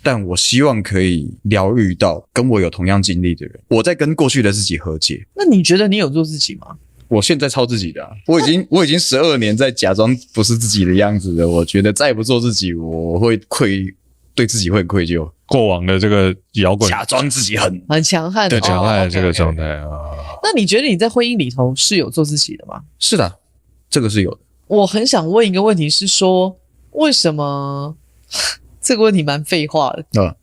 但我希望可以疗愈到跟我有同样经历的人，我在跟过去的自己和解。那你觉得你有做自己吗？我现在超自己的我已经12年在假装不是自己的样子了。我觉得再不做自己，我会对自己会很愧疚。过往的这个摇滚，假装自己很强悍的强悍的这个状态啊。那你觉得你在婚姻里头是有做自己的吗？是的，这个是有的。我很想问一个问题是说，为什么这个问题蛮废话的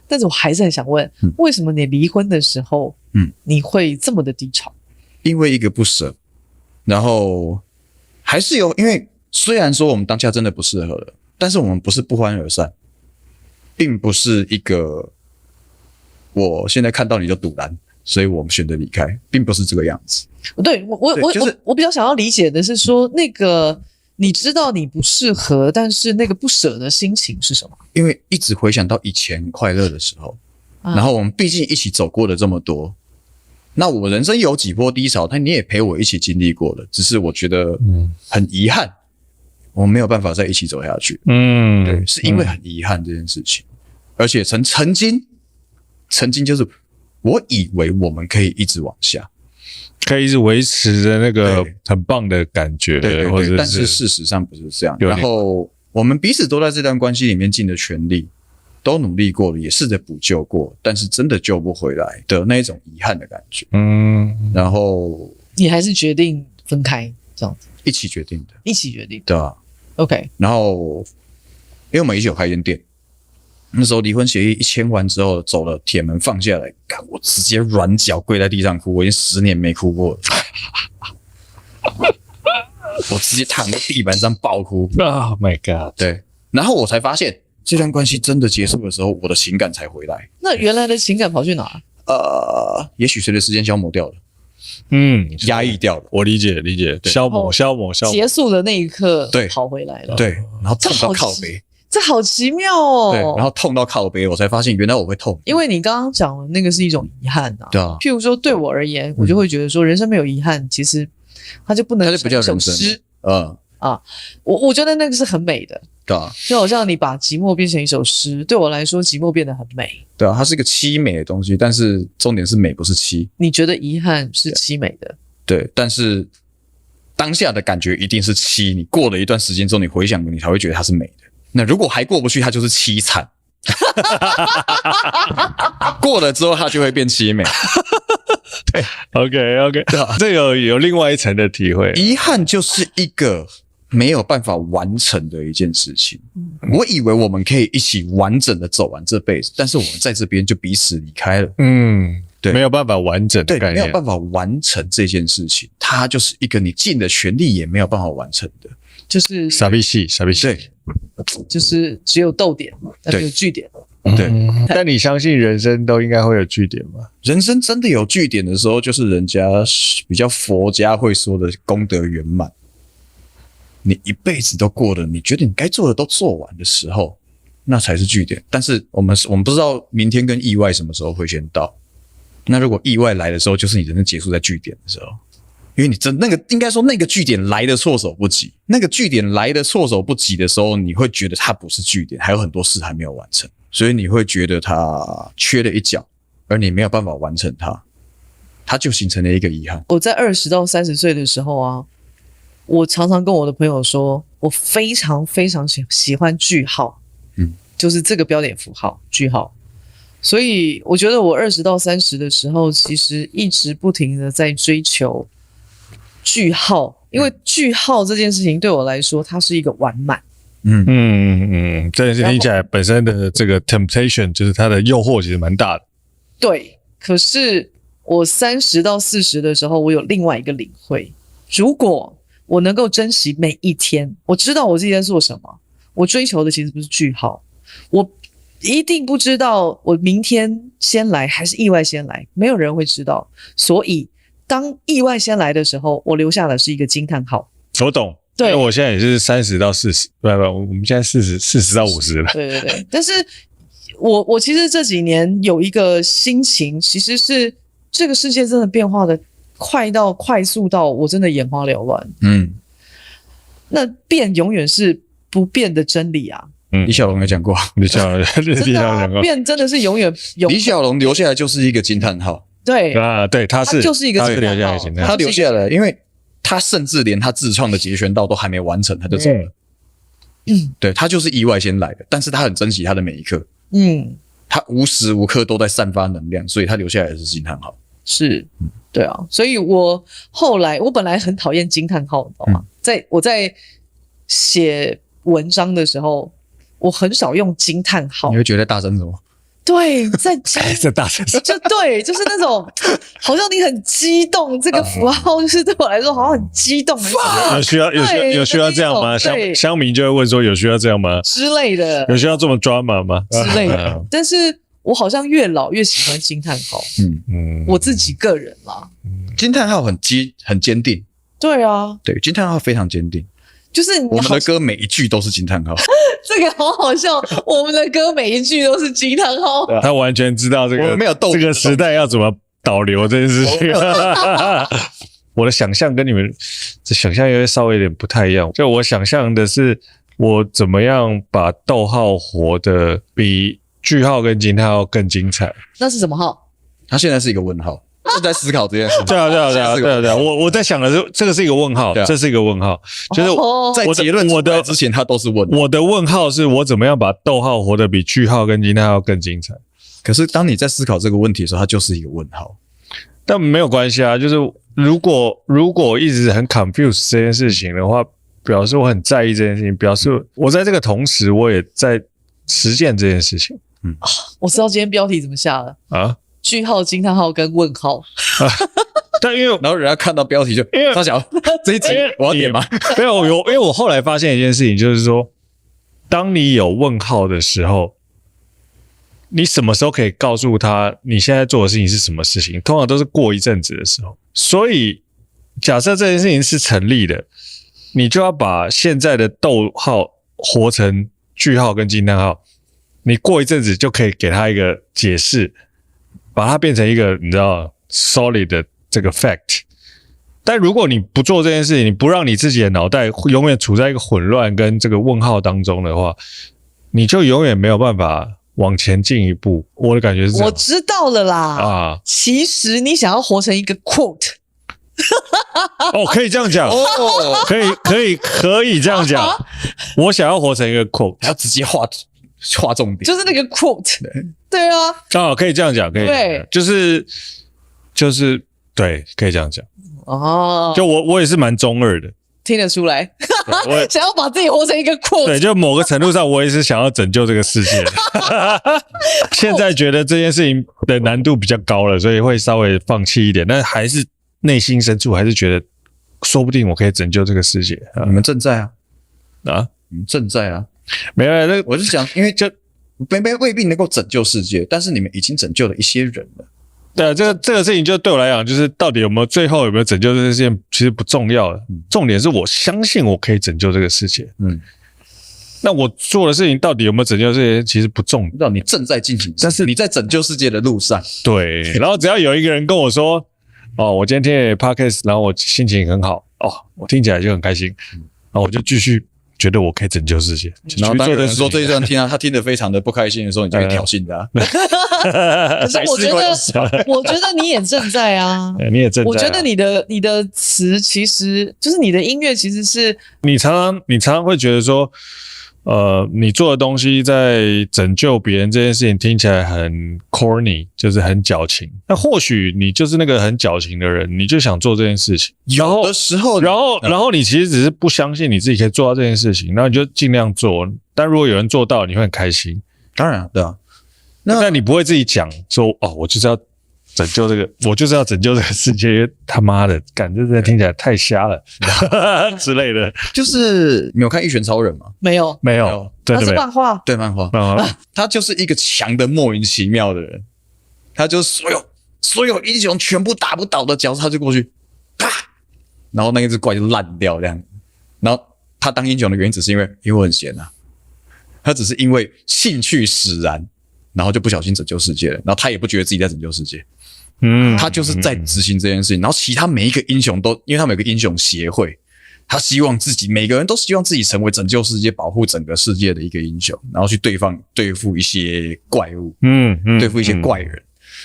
但是我还是很想问，为什么你离婚的时候你会这么的低潮？因为一个不舍，然后还是有，因为虽然说我们当下真的不适合了，但是我们不是不欢而散，并不是一个我现在看到你就堵拦，所以我们选择离开，并不是这个样子。对，我比较想要理解的是说，那个你知道你不适合，但是那个不舍的心情是什么？因为一直回想到以前快乐的时候，然后我们毕竟一起走过了这么多。那我人生有几波低潮，但你也陪我一起经历过了，只是我觉得很遗憾，我们没有办法再一起走下去。对，是因为很遗憾这件事情，而且曾经就是我以为我们可以一直往下，可以一直维持着那个很棒的感觉，对，或者但是事实上不是这样。然后我们彼此都在这段关系里面尽了全力，都努力过了，也试着补救过，但是真的救不回来的那种遗憾的感觉。然后你还是决定分开这样子，一起决定的，对啊。OK， 然后因为我们一起有开一间店，那时候离婚协议一签完之后，走了铁门放下来，我直接软脚跪在地上哭，我已经10年没哭过了。我直接躺在地板上爆哭。Oh my god！ 对，然后我才发现，这段关系真的结束的时候，我的情感才回来。那原来的情感跑去哪？也许随着时间消磨掉了，压抑掉了。我理解，消磨。结束的那一刻，对，跑回来了。对，然后痛到靠背。这好奇妙哦。对，然后痛到靠背，我才发现原来我会痛。因为你刚刚讲的那个是一种遗憾啊。对啊。譬如说对我而言，我就会觉得说，人生没有遗憾，其实它就不能成一首诗。我觉得那个是很美的。对啊。就好像你把寂寞变成一首诗，对我来说，寂寞变得很美。对啊，它是一个凄美的东西，但是重点是美，不是凄。你觉得遗憾是凄美的？对，但是当下的感觉一定是凄。你过了一段时间之后，你回想，你才会觉得它是美的。那如果还过不去，它就是凄惨。过了之后，它就会变凄美。对 ，OK， 这有另外一层的体会。遗憾就是一个没有办法完成的一件事情。我以为我们可以一起完整的走完这辈子，但是我们在这边就彼此离开了。对，没有办法完整的概念，没有办法完成这件事情，它就是一个你尽了全力也没有办法完成的。就是傻逼戏，对，就是只有逗点，但没有句点。对，但你相信人生都应该会有句点吗？人生真的有句点的时候，就是人家比较佛家会说的功德圆满。你一辈子都过了，你觉得你该做的都做完的时候，那才是句点。但是我们不知道明天跟意外什么时候会先到。那如果意外来的时候，就是你人生结束在句点的时候。因为你应该说那个句点来的措手不及，那个句点来的措手不及的时候，你会觉得它不是句点，还有很多事还没有完成，所以你会觉得它缺了一角，而你没有办法完成它，它就形成了一个遗憾。我在20到30岁的时候啊，我常常跟我的朋友说，我非常非常喜欢句号，就是这个标点符号句号。所以我觉得我20到30的时候，其实一直不停的在追求句号，因为句号这件事情对我来说，它是一个完满。这件事听起来本身的这个 temptation 就是它的诱惑其实蛮大的。对，可是我30到40的时候，我有另外一个领会，如果我能够珍惜每一天，我知道我自己在做什么，我追求的其实不是句号，我一定不知道我明天先来还是意外先来，没有人会知道。所以当意外先来的时候，我留下的是一个惊叹号。我懂，对，因为我现在也是30到40，不，我们现在40到50了。对，但是我其实这几年有一个心情，其实是这个世界真的变化的快速到我真的眼花缭乱。那变永远是不变的真理啊。李小龙也讲过，李小龙讲过，变真的是永远。李小龙留下来就是一个惊叹号。对啊，对，他就是一个惊叹号，他留下来，因为他甚至连他自创的截拳道都还没完成，他就走了。对，他就是意外先来的，但是他很珍惜他的每一刻。他无时无刻都在散发能量，所以他留下来的是惊叹号。是，对啊，所以我本来很讨厌惊叹号，你知道吗？我在写文章的时候，我很少用惊叹号。你会觉得大声什么？对，在大声就是那种好像你很激动，这个符号就是对我来说好像很激动。有需要这样吗？乡民就会问说有需要这样吗之类的，有需要这么drama吗之类的。但是我好像越老越喜欢惊叹号。我自己个人啦，惊叹号很坚定。对啊，对，惊叹号非常坚定。就是我们的歌每一句都是惊叹号。这个好好笑，我们的歌每一句都是惊叹号。他完全知道这个时代要怎么导流这件事情。我的想象跟你们的想象又稍微有点不太一样。就我想象的是，我怎么样把逗号活得比句号跟惊叹号更精彩。那是什么号？他现在是一个问号。正在思考这件事。对啊，我在想的是，这个是一个问号，这是一个问号，就是在结论出来之前，它都是问号。我的问号是我怎么样把逗号活得比句号跟惊叹号更精彩。可是当你在思考这个问题的时候，它就是一个问号。但没有关系啊，就是如果我一直很 confuse 这件事情的话，表示我很在意这件事情，表示我在这个同时我也在实践这件事情。我知道今天标题怎么下了啊。句号、惊叹号跟问号，但因为然后人家看到标题就因为他想这一集我要点吗？没有，因为我后来发现一件事情，就是说，当你有问号的时候，你什么时候可以告诉他你现在做的事情是什么事情？通常都是过一阵子的时候。所以，假设这件事情是成立的，你就要把现在的逗号活成句号跟惊叹号，你过一阵子就可以给他一个解释。把它变成一个你知道 solid 的这个 fact， 但如果你不做这件事情，你不让你自己的脑袋永远处在一个混乱跟这个问号当中的话，你就永远没有办法往前进一步。我的感觉是这样。我知道了啦，其实你想要活成一个 quote， 可以这样讲，可以这样讲。我想要活成一个 quote， 还要直接划重点，就是那个 quote。对啊，可以这样讲，可以，对，就是对，可以这样讲。就我也是蛮中二的，听得出来。我想要把自己活成一个 quote， 对，就某个程度上，我也是想要拯救这个世界。现在觉得这件事情的难度比较高了，所以会稍微放弃一点，但还是内心深处还是觉得，说不定我可以拯救这个世界。你们正在啊，你们正在啊，没有，那我是讲，因为就。未必能够拯救世界，但是你们已经拯救了一些人了。对啊，这个事情就对我来讲，就是到底最后有没有拯救这件事情，其实不重要的。重点是我相信我可以拯救这个世界。那我做的事情到底有没有拯救世界，其实不重要。你正在进行，但是你在拯救世界的路上。对，然后只要有一个人跟我说，我今天听了 podcast， 然后我心情很好，我听起来就很开心，然后我就继续。觉得我可以拯救世界，然后当有人说这一段听他听得非常的不开心的时候，你就可以挑衅他。可是我觉得你也正在啊，你也正在。我觉得你的词其实就是你的音乐，其实是你常常会觉得说，你做的东西在拯救别人这件事情听起来很 corny， 就是很矫情。那或许你就是那个很矫情的人，你就想做这件事情。有的时候，然后你其实只是不相信你自己可以做到这件事情，然后你就尽量做。但如果有人做到，你会很开心。当然，对啊。但你不会自己讲说，我就是要拯救这个，我就是要拯救这个世界，因为他妈的，感觉这听起来太瞎了之类的。就是你有看《一拳超人》吗？没有，没有，他是漫画，对漫画，他就是一个强的莫名其妙的人，他就是所有英雄全部打不倒的角色，他就过去啪，然后那一只怪就烂掉这样。然后他当英雄的原因只是因为我很闲啊，他只是因为兴趣使然，然后就不小心拯救世界了，然后他也不觉得自己在拯救世界。他就是在执行这件事情，然后其他每一个英雄都，因为他们有个英雄协会，他希望自己每个人都希望自己成为拯救世界、保护整个世界的一个英雄，然后去对付一些怪物，对付一些怪人。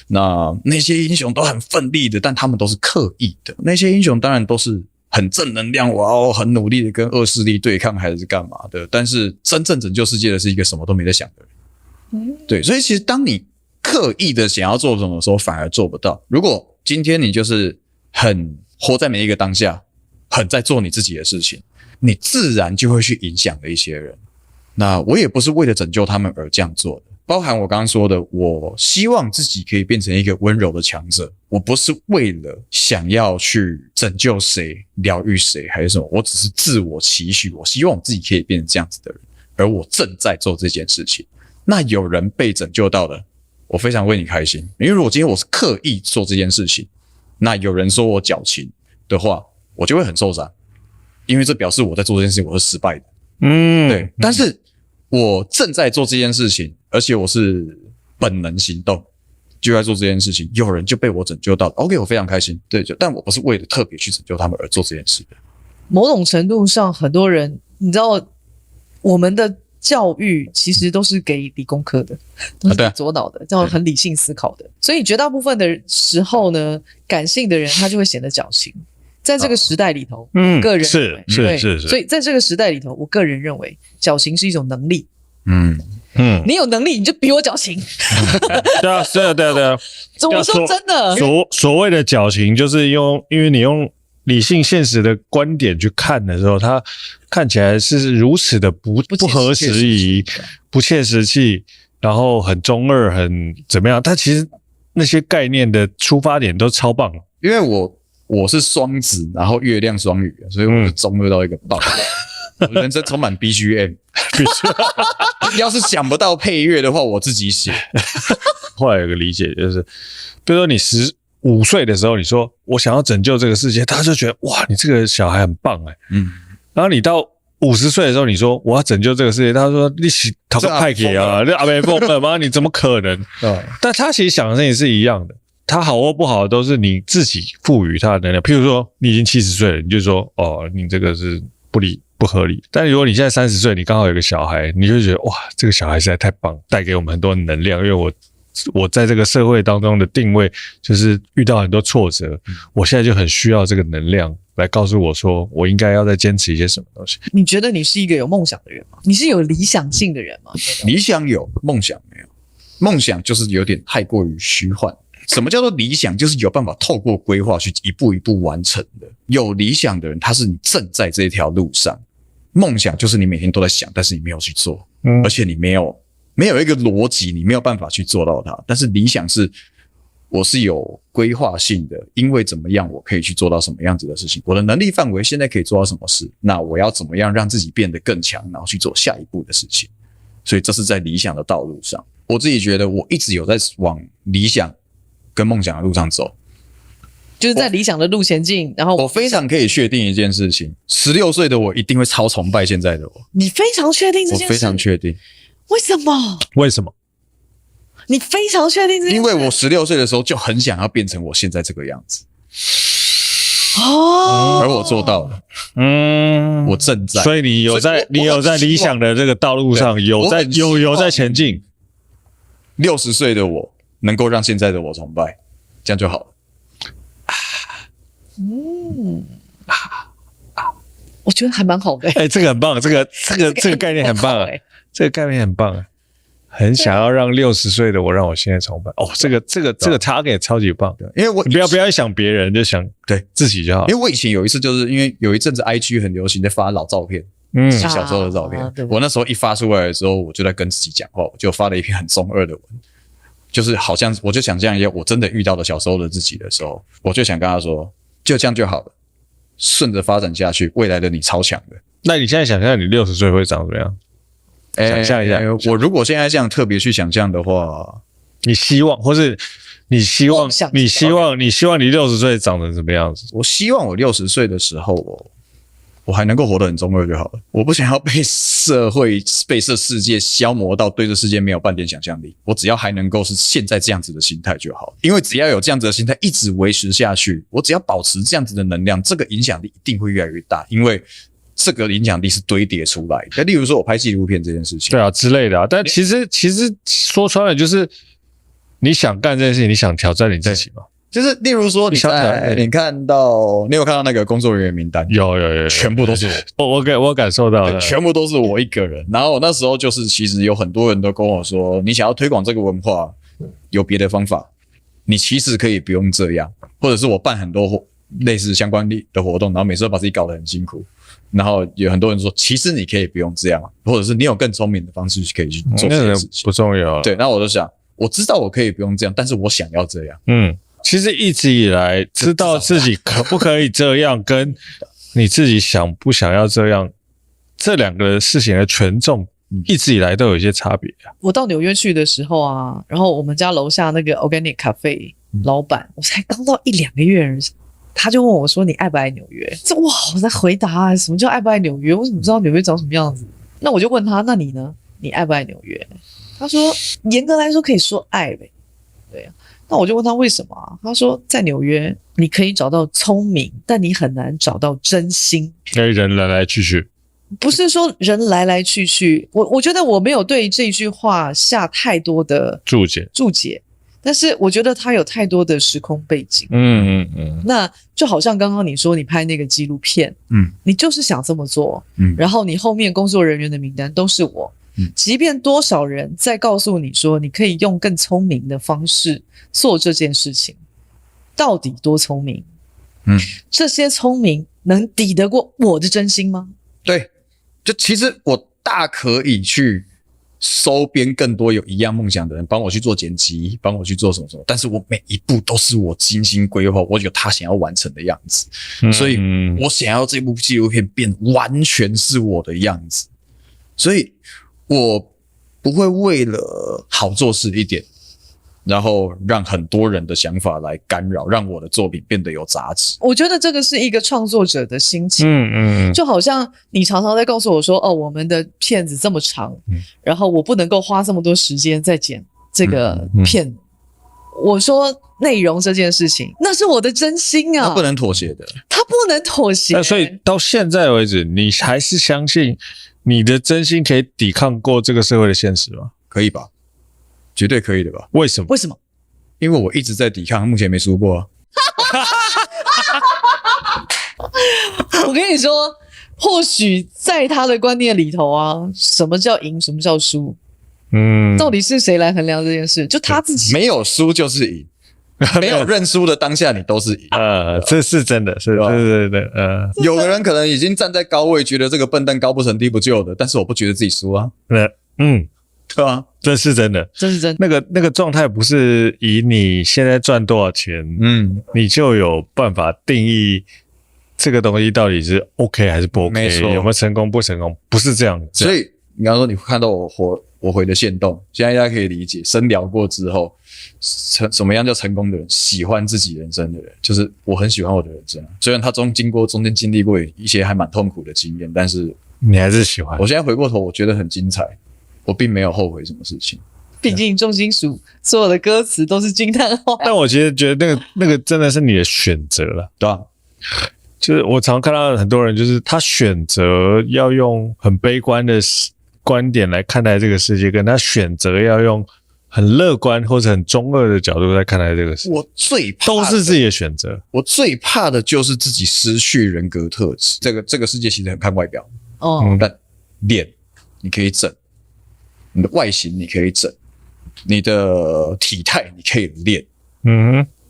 那些英雄都很奋力的，但他们都是刻意的。那些英雄当然都是很正能量，我要很努力的跟恶势力对抗，还是干嘛的？但是真正拯救世界的是一个什么都没在想的人。对，所以其实当你刻意的想要做什么的时候，反而做不到。如果今天你就是很活在每一个当下，很在做你自己的事情，你自然就会去影响了一些人。那我也不是为了拯救他们而这样做的，包含我刚刚说的，我希望自己可以变成一个温柔的强者，我不是为了想要去拯救谁、疗愈谁还是什么，我只是自我期许，我希望我自己可以变成这样子的人，而我正在做这件事情。那有人被拯救到了，我非常为你开心，因为如果今天我是刻意做这件事情，那有人说我矫情的话，我就会很受伤，因为这表示我在做这件事情我是失败的。对。但是我正在做这件事情，而且我是本能行动，就在做这件事情，有人就被我拯救到了 ，OK， 我非常开心。对，但我不是为了特别去拯救他们而做这件事的。某种程度上，很多人，你知道，我们的教育其实都是给理工科的，都是给左脑的，这样很理性思考的。所以绝大部分的时候呢，感性的人他就会显得矫情。在这个时代里头，个人是，所以在这个时代里头，我个人认为矫情是一种能力。你有能力，你就比我矫情。对啊。怎么说真的？所谓的矫情，就是因为你用理性现实的观点去看的时候，它看起来是如此的不合时宜、不切实际，然后很中二、很怎么样？但其实那些概念的出发点都超棒。因为我是双子，然后月亮双鱼，所以我是中二到一个爆。我人生充满 BGM， 要是想不到配乐的话，我自己写。后来有个理解就是，比如说你15岁的时候，你说我想要拯救这个世界，他就觉得哇，你这个小孩很棒然后你到50岁的时候，你说我要拯救这个世界，他说你是讨个派给啊，你阿北疯了吗？你怎么可能？但他其实想的事情是一样的，他好或不好都是你自己赋予他的能量。譬如说你已经70岁了，你就说哦，你这个是不合理。但如果你现在30岁，你刚好有个小孩，你就觉得哇，这个小孩实在太棒，带给我们很多能量。因为我在这个社会当中的定位就是遇到很多挫折，我现在就很需要这个能量来告诉我说，我应该要再坚持一些什么东西。你觉得你是一个有梦想的人吗？你是有理想性的人吗？理想有，梦想没有。梦想就是有点太过于虚幻。什么叫做理想？就是有办法透过规划去一步一步完成的。有理想的人，他是你正在这条路上。梦想就是你每天都在想，但是你没有去做，而且你没有一个逻辑，你没有办法去做到它。但是理想是，我是有规划性的，因为怎么样，我可以去做到什么样子的事情。我的能力范围现在可以做到什么事，那我要怎么样让自己变得更强，然后去做下一步的事情。所以这是在理想的道路上，我自己觉得我一直有在往理想跟梦想的路上走，就是在理想的路前进。然后我非常可以确定一件事情，16岁的我一定会超崇拜现在的我。你非常确定这件事？我非常确定。为什么？为什么？你非常确定这件事？因为我16岁的时候就很想要变成我现在这个样子。而我做到了。我正在。所以你有在理想的这个道路上有在前进。60岁的我能够让现在的我崇拜，这样就好了。我觉得还蛮好的。这个很棒，这个概念很棒这个概念很棒很想要让60岁的我让我现在崇拜。这个 target 超级棒。因为我不要想别人，就想对自己就好。因为我以前有一次，就是因为有一阵子 IG 很流行在发老照片，小时候的照片。我那时候一发出来的时候，我就在跟自己讲话，我就发了一篇很中二的文。就是好像我就想象一下，我真的遇到了小时候的自己的时候，我就想跟他说，就这样就好了，顺着发展下去，未来的你超强的。那你现在想象你60岁会长怎么样？想象一下，我如果现在这样特别去想象的话，你希望，或是你希望你60岁长成什么样子？我希望我60岁的时候，我还能够活得很中二就好了。我不想要被社会、被这世界消磨到对这世界没有半点想象力。我只要还能够是现在这样子的心态就好，因为只要有这样子的心态一直维持下去，我只要保持这样子的能量，这个影响力一定会越来越大，因为这个影响力是堆叠出来的。例如说我拍纪录片这件事情，对啊之类的啊。但其实说穿了就是你想干这件事情，你想挑战你自己嘛。就是例如说你有看到那个工作人员名单？有，全部都是我。我感受到了，全部都是我一个人。然后那时候就是其实有很多人都跟我说，你想要推广这个文化，有别的方法，你其实可以不用这样。或者是我办很多类似相关的活动，然后每次都把自己搞得很辛苦。然后有很多人说，其实你可以不用这样，或者是你有更聪明的方式可以去做这件事情。不重要。对，那我就想，我知道我可以不用这样，但是我想要这样。其实一直以来知道自己可不可以这样，跟你自己想不想要这样，这两个事情的权重一直以来都有一些差别啊。我到纽约去的时候啊，然后我们家楼下那个 Organic Cafe 老板，我才刚到1-2个月，他就问我说：“你爱不爱纽约？”哇，我在回答什么叫爱不爱纽约？我怎么知道纽约长什么样子？那我就问他：“那你呢？你爱不爱纽约？”他说：“严格来说可以说爱呗。”对啊。那我就问他为什么啊？他说在纽约你可以找到聪明，但你很难找到真心。人来来去去，不是说人来来去去，我觉得我没有对这句话下太多的注解，但是我觉得它有太多的时空背景。那就好像刚刚你说你拍那个纪录片，你就是想这么做，然后你后面工作人员的名单都是我。即便多少人在告诉你说你可以用更聪明的方式做这件事情，到底多聪明？这些聪明能抵得过我的真心吗？对，就其实我大可以去收编更多有一样梦想的人，帮我去做剪辑，帮我去做什么什么，但是我每一步都是我精心规划，我有他想要完成的样子，所以我想要这部纪录片变完全是我的样子，所以我不会为了好做事一点，然后让很多人的想法来干扰，让我的作品变得有杂质。我觉得这个是一个创作者的心情。就好像你常常在告诉我说，哦，我们的片子这么长，然后我不能够花这么多时间在剪这个片。我说内容这件事情，那是我的真心啊，他不能妥协的，他不能妥协。那所以到现在为止，你还是相信你的真心可以抵抗过这个社会的现实吗？可以吧？绝对可以的吧？为什么？为什么？因为我一直在抵抗，目前没输过。我跟你说，或许在他的观念里头啊，什么叫赢，什么叫输？到底是谁来衡量这件事？就他自己。没有输就是赢，没有认输的当下，你都是赢。这是真的，是对。有的人可能已经站在高位，觉得这个笨蛋高不成低不就的，但是我不觉得自己输啊。对啊，这是真的，这是真的。那个状态不是以你现在赚多少钱，你就有办法定义这个东西到底是 OK 还是不 OK， 没错，有没有成功不成功，不是这样。所以你刚刚说你看到我回的限动，现在大家可以理解，深聊过之后，什么样叫成功的人？喜欢自己人生的人，就是我很喜欢我的人生，虽然他中间经历过一些还蛮痛苦的经验，但是你还是喜欢。我现在回过头，我觉得很精彩。我并没有后悔什么事情，毕竟重金属所有的歌词都是惊叹号。但我其实觉得那个真的是你的选择了，对吧？就是我常看到很多人，就是他选择要用很悲观的观点来看待这个世界，跟他选择要用很乐观或者很中二的角度来看待这个世界。我最怕都是自己的选择。我最怕的就是自己失去人格特质。这个世界其实很看外表，但脸你可以整。你的外形你可以整，你的体态你可以练，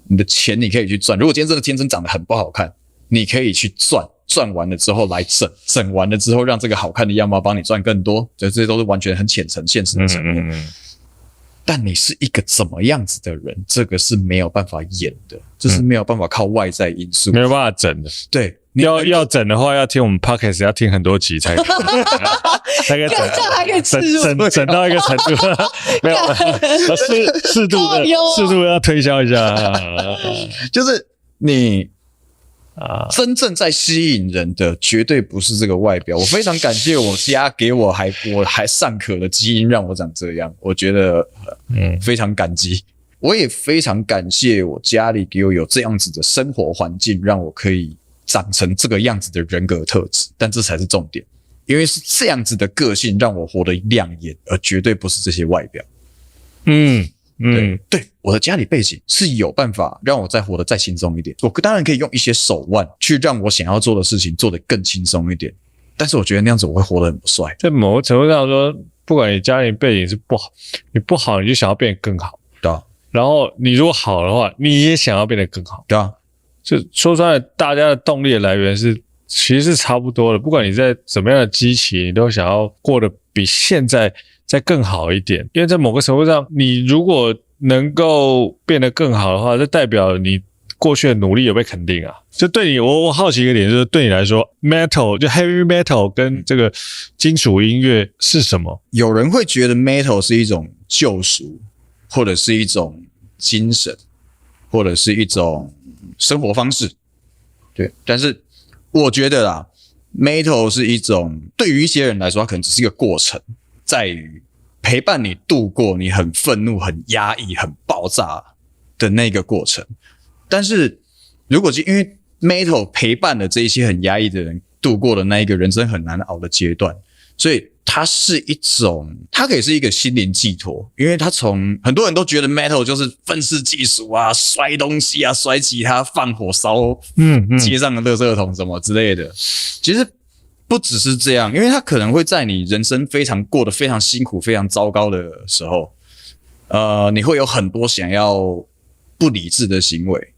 你的钱你可以去赚。如果今天真的天生长得很不好看，你可以去赚，赚完了之后来整，整完了之后让这个好看的样貌帮你赚更多。这些都是完全很浅层现实的层面。但你是一个怎么样子的人，这个是没有办法演的，这是没有办法靠外在因素，没有办法整的。对，要整的话，要听我们 podcast， 要听很多集才可以，才可以整，这样还可以吃入整到一个程度，没有适度的要推销一下，就是你真正在吸引人的绝对不是这个外表。我非常感谢我家给我还尚可的基因让我长这样，我觉得非常感激。我也非常感谢我家里给我有这样子的生活环境，让我可以长成这个样子的人格特质。但这才是重点，因为是这样子的个性让我活得亮眼，而绝对不是这些外表。对，我的家里背景是有办法让我再活得再轻松一点。我当然可以用一些手腕去让我想要做的事情做得更轻松一点，但是我觉得那样子我会活得很不帅。在某个程度上说，不管你家里背景是不好，你不好你就想要变得更好，对啊。然后你如果好的话，你也想要变得更好，对啊。就说穿了，大家的动力的来源其实是差不多的。不管你在怎么样的基期，你都想要过得比现在再更好一点。因为在某个程度上，你如果能够变得更好的话，这代表你过去的努力有被肯定啊。就对你，我好奇一个点，就是对你来说 ，metal 就 heavy metal 跟这个金属音乐是什么？有人会觉得 metal 是一种救赎，或者是一种精神，或者是一种生活方式。对，但是我觉得啦 ，metal 是一种对于一些人来说，它可能只是一个过程，在于陪伴你度过你很愤怒、很压抑、很爆炸的那个过程。但是如果因为 metal 陪伴了这一些很压抑的人度过了那一个人生很难熬的阶段，所以它是一种，它可以是一个心灵寄托。因为它从很多人都觉得 metal 就是愤世嫉俗啊，摔东西啊，摔吉他、放火烧街上的垃圾桶什么之类的。其实不只是这样，因为它可能会在你人生过得非常辛苦、非常糟糕的时候，你会有很多想要不理智的行为，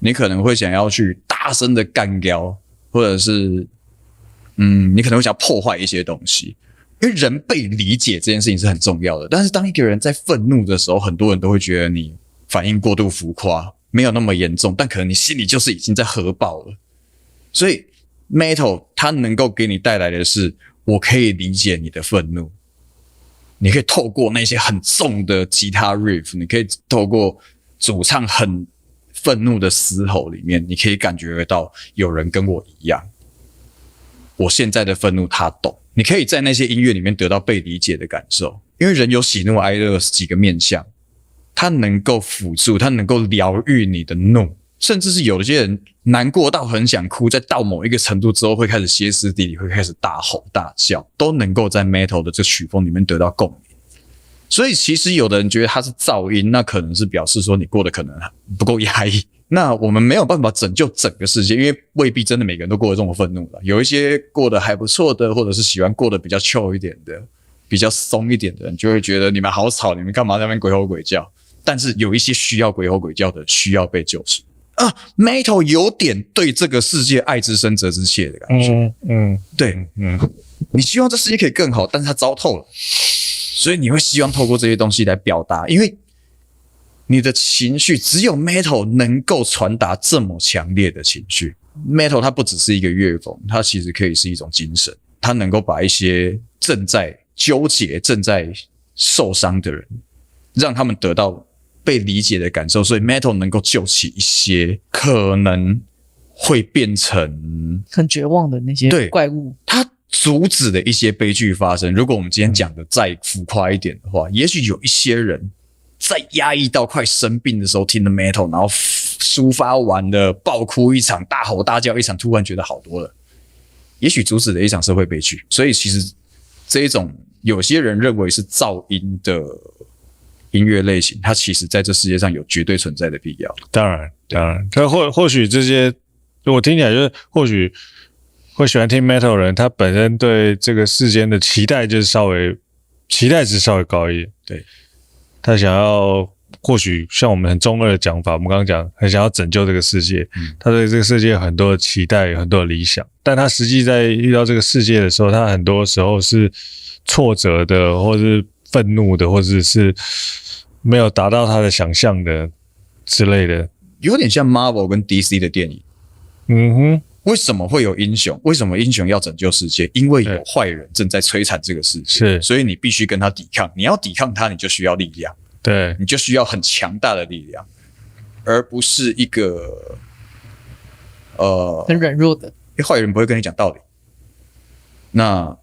你可能会想要去大声的干掉，或者是你可能会想要破坏一些东西。因为人被理解这件事情是很重要的，但是当一个人在愤怒的时候，很多人都会觉得你反应过度浮夸，没有那么严重，但可能你心里就是已经在核爆了。所以 metal 它能够给你带来的是，我可以理解你的愤怒，你可以透过那些很重的吉他 riff， 你可以透过主唱很愤怒的嘶吼里面，你可以感觉得到有人跟我一样，我现在的愤怒他懂。你可以在那些音乐里面得到被理解的感受，因为人有喜怒哀乐几个面向，它能够辅助，它能够疗愈你的怒，甚至是有些人难过到很想哭，在到某一个程度之后会开始歇斯底里，会开始大吼大叫，都能够在 metal 的这曲风里面得到共鸣。所以其实有的人觉得它是噪音，那可能是表示说你过得可能不够压抑。那我们没有办法拯救整个世界，因为未必真的每个人都过得这么愤怒了。有一些过得还不错的，或者是喜欢过得比较 chill 一点的，比较松一点的人，就会觉得你们好吵，你们干嘛在那边鬼吼鬼叫？但是有一些需要鬼吼鬼叫的，需要被救赎。metal 有点对这个世界爱之深责之切的感觉。对，你希望这世界可以更好，但是它糟透了，所以你会希望透过这些东西来表达，因为你的情绪只有 metal 能够传达这么强烈的情绪。metal 它不只是一个乐风，它其实可以是一种精神，它能够把一些正在纠结、正在受伤的人，让他们得到被理解的感受。所以 metal 能够救起一些可能会变成很绝望的那些怪物，它阻止了一些悲剧发生。如果我们今天讲的再浮夸一点的话，也许有一些人在压抑到快生病的时候听的 metal， 然后抒发完了爆哭一场，大吼大叫一场，突然觉得好多了，也许阻止了一场社会悲剧。所以其实这一种有些人认为是噪音的音乐类型，它其实在这世界上有绝对存在的必要。当然但或许这些我听起来就是或许会喜欢听 metal 的人，他本身对这个世间的期待值稍微高一点。对，他想要或许像我们很中二的讲法，我们刚刚讲很想要拯救这个世界，他对这个世界有很多的期待，有很多的理想，但他实际在遇到这个世界的时候，他很多时候是挫折的，或是愤怒的，或者是没有达到他的想象的之类的，有点像 Marvel 跟 DC 的电影。嗯哼，为什么会有英雄？为什么英雄要拯救世界？因为有坏人正在摧残这个世界，是，所以你必须跟他抵抗。你要抵抗他，你就需要力量，对，你就需要很强大的力量，而不是一个很软弱的。坏人不会跟你讲道理。那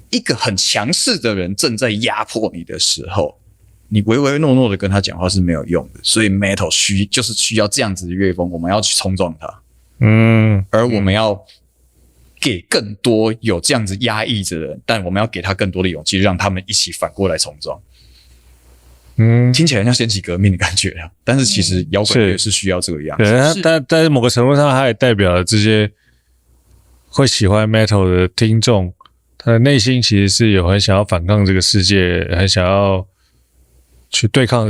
一个很强势的人正在压迫你的时候，你唯唯诺诺的跟他讲话是没有用的。所以 Metal 就是需要这样子的乐风，我们要去冲撞他。而我们要给更多有这样子压抑着的人，但我们要给他更多的勇气，让他们一起反过来冲撞。听起来像掀起革命的感觉啊，但是其实摇滚乐是需要这个样子。对，但在某个程度上，它也代表了这些会喜欢 Metal 的听众，他的内心其实是有很想要反抗这个世界，很想要去对抗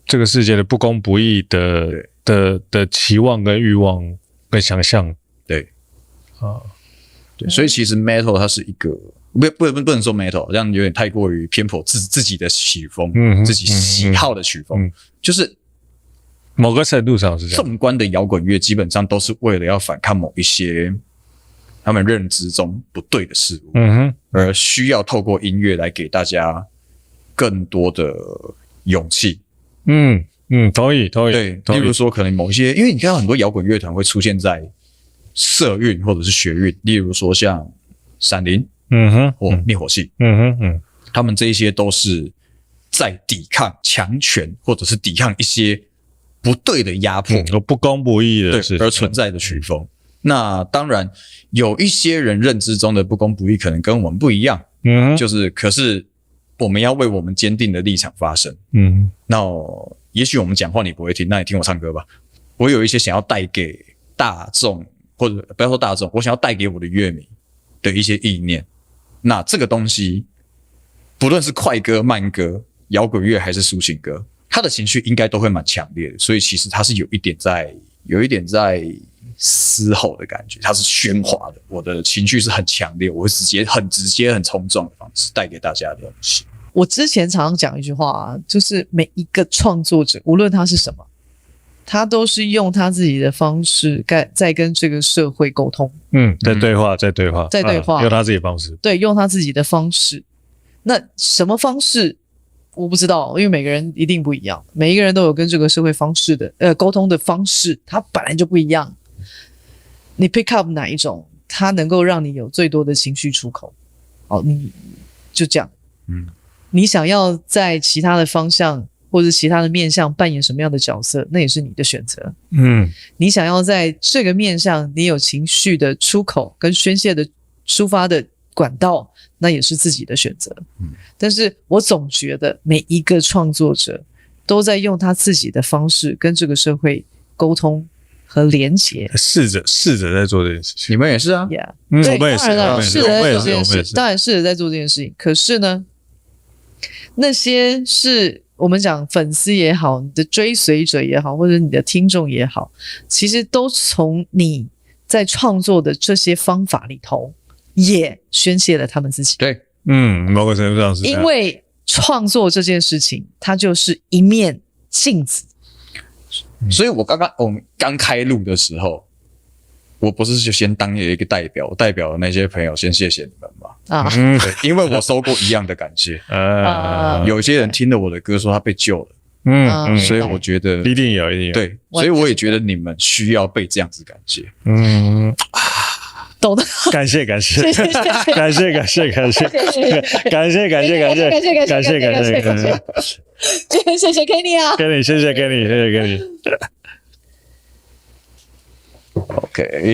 这个世界的不公不义的期望跟欲望跟想象。对，对，所以其实 Metal 它是一个不能说 Metal， 这样有点太过于偏颇自己的曲风，自己喜好的曲风，就是某个程度上是这样。纵观的摇滚乐基本上都是为了要反抗某一些他们认知中不对的事物，而需要透过音乐来给大家更多的勇气。同意。对，例如说可能某一些，因为你看到很多摇滚乐团会出现在社运或者是学运，例如说像闪灵，或灭火器，他们这一些都是在抵抗强权或者是抵抗一些不对的压迫，不公不义的事而存在的曲风。那当然有一些人认知中的不公不义可能跟我们不一样，就是可是我们要为我们坚定的立场发声。那也许我们讲话你不会听，那你听我唱歌吧。我有一些想要带给大众，或者不要说大众，我想要带给我的乐迷的一些意念。那这个东西不论是快歌慢歌摇滚乐还是抒情歌，他的情绪应该都会蛮强烈的，所以其实他是有一点在嘶吼的感觉，它是喧哗的，我的情绪是很强烈，我会很直接很冲撞的方式带给大家的东西。我之前常常讲一句话就是每一个创作者无论他是什么，他都是用他自己的方式在跟这个社会沟通。在对话用他自己的方式。对，用他自己的方式。那什么方式我不知道，因为每个人一定不一样，每一个人都有跟这个社会方式的沟通的方式，它本来就不一样。你 pick up 哪一种，它能够让你有最多的情绪出口，你就这样。你想要在其他的方向或者其他的面向扮演什么样的角色，那也是你的选择。你想要在这个面向你有情绪的出口跟宣泄的抒发的管道，那也是自己的选择。但是我总觉得每一个创作者都在用他自己的方式跟这个社会沟通和连结，试着在做这件事情。你们也是啊，我们也是，当然试着在做这件事情。可是呢，那些是我们讲粉丝也好，你的追随者也好，或者你的听众也好，其实都从你在创作的这些方法里头也宣泄了他们自己。对，某个程度上是。因为创作这件事情，它就是一面镜子。所以我们刚开录的时候，我不是就先当一个代表，我代表的那些朋友先谢谢你们嘛。对，因为我收过一样的感谢。有些人听了我的歌说他被救了，所以我觉得一定有。对，所以我也觉得你们需要被这样子感谢。懂的，感谢，感谢 Kenny 啊 ，Kenny 谢谢 Kenny。 OK，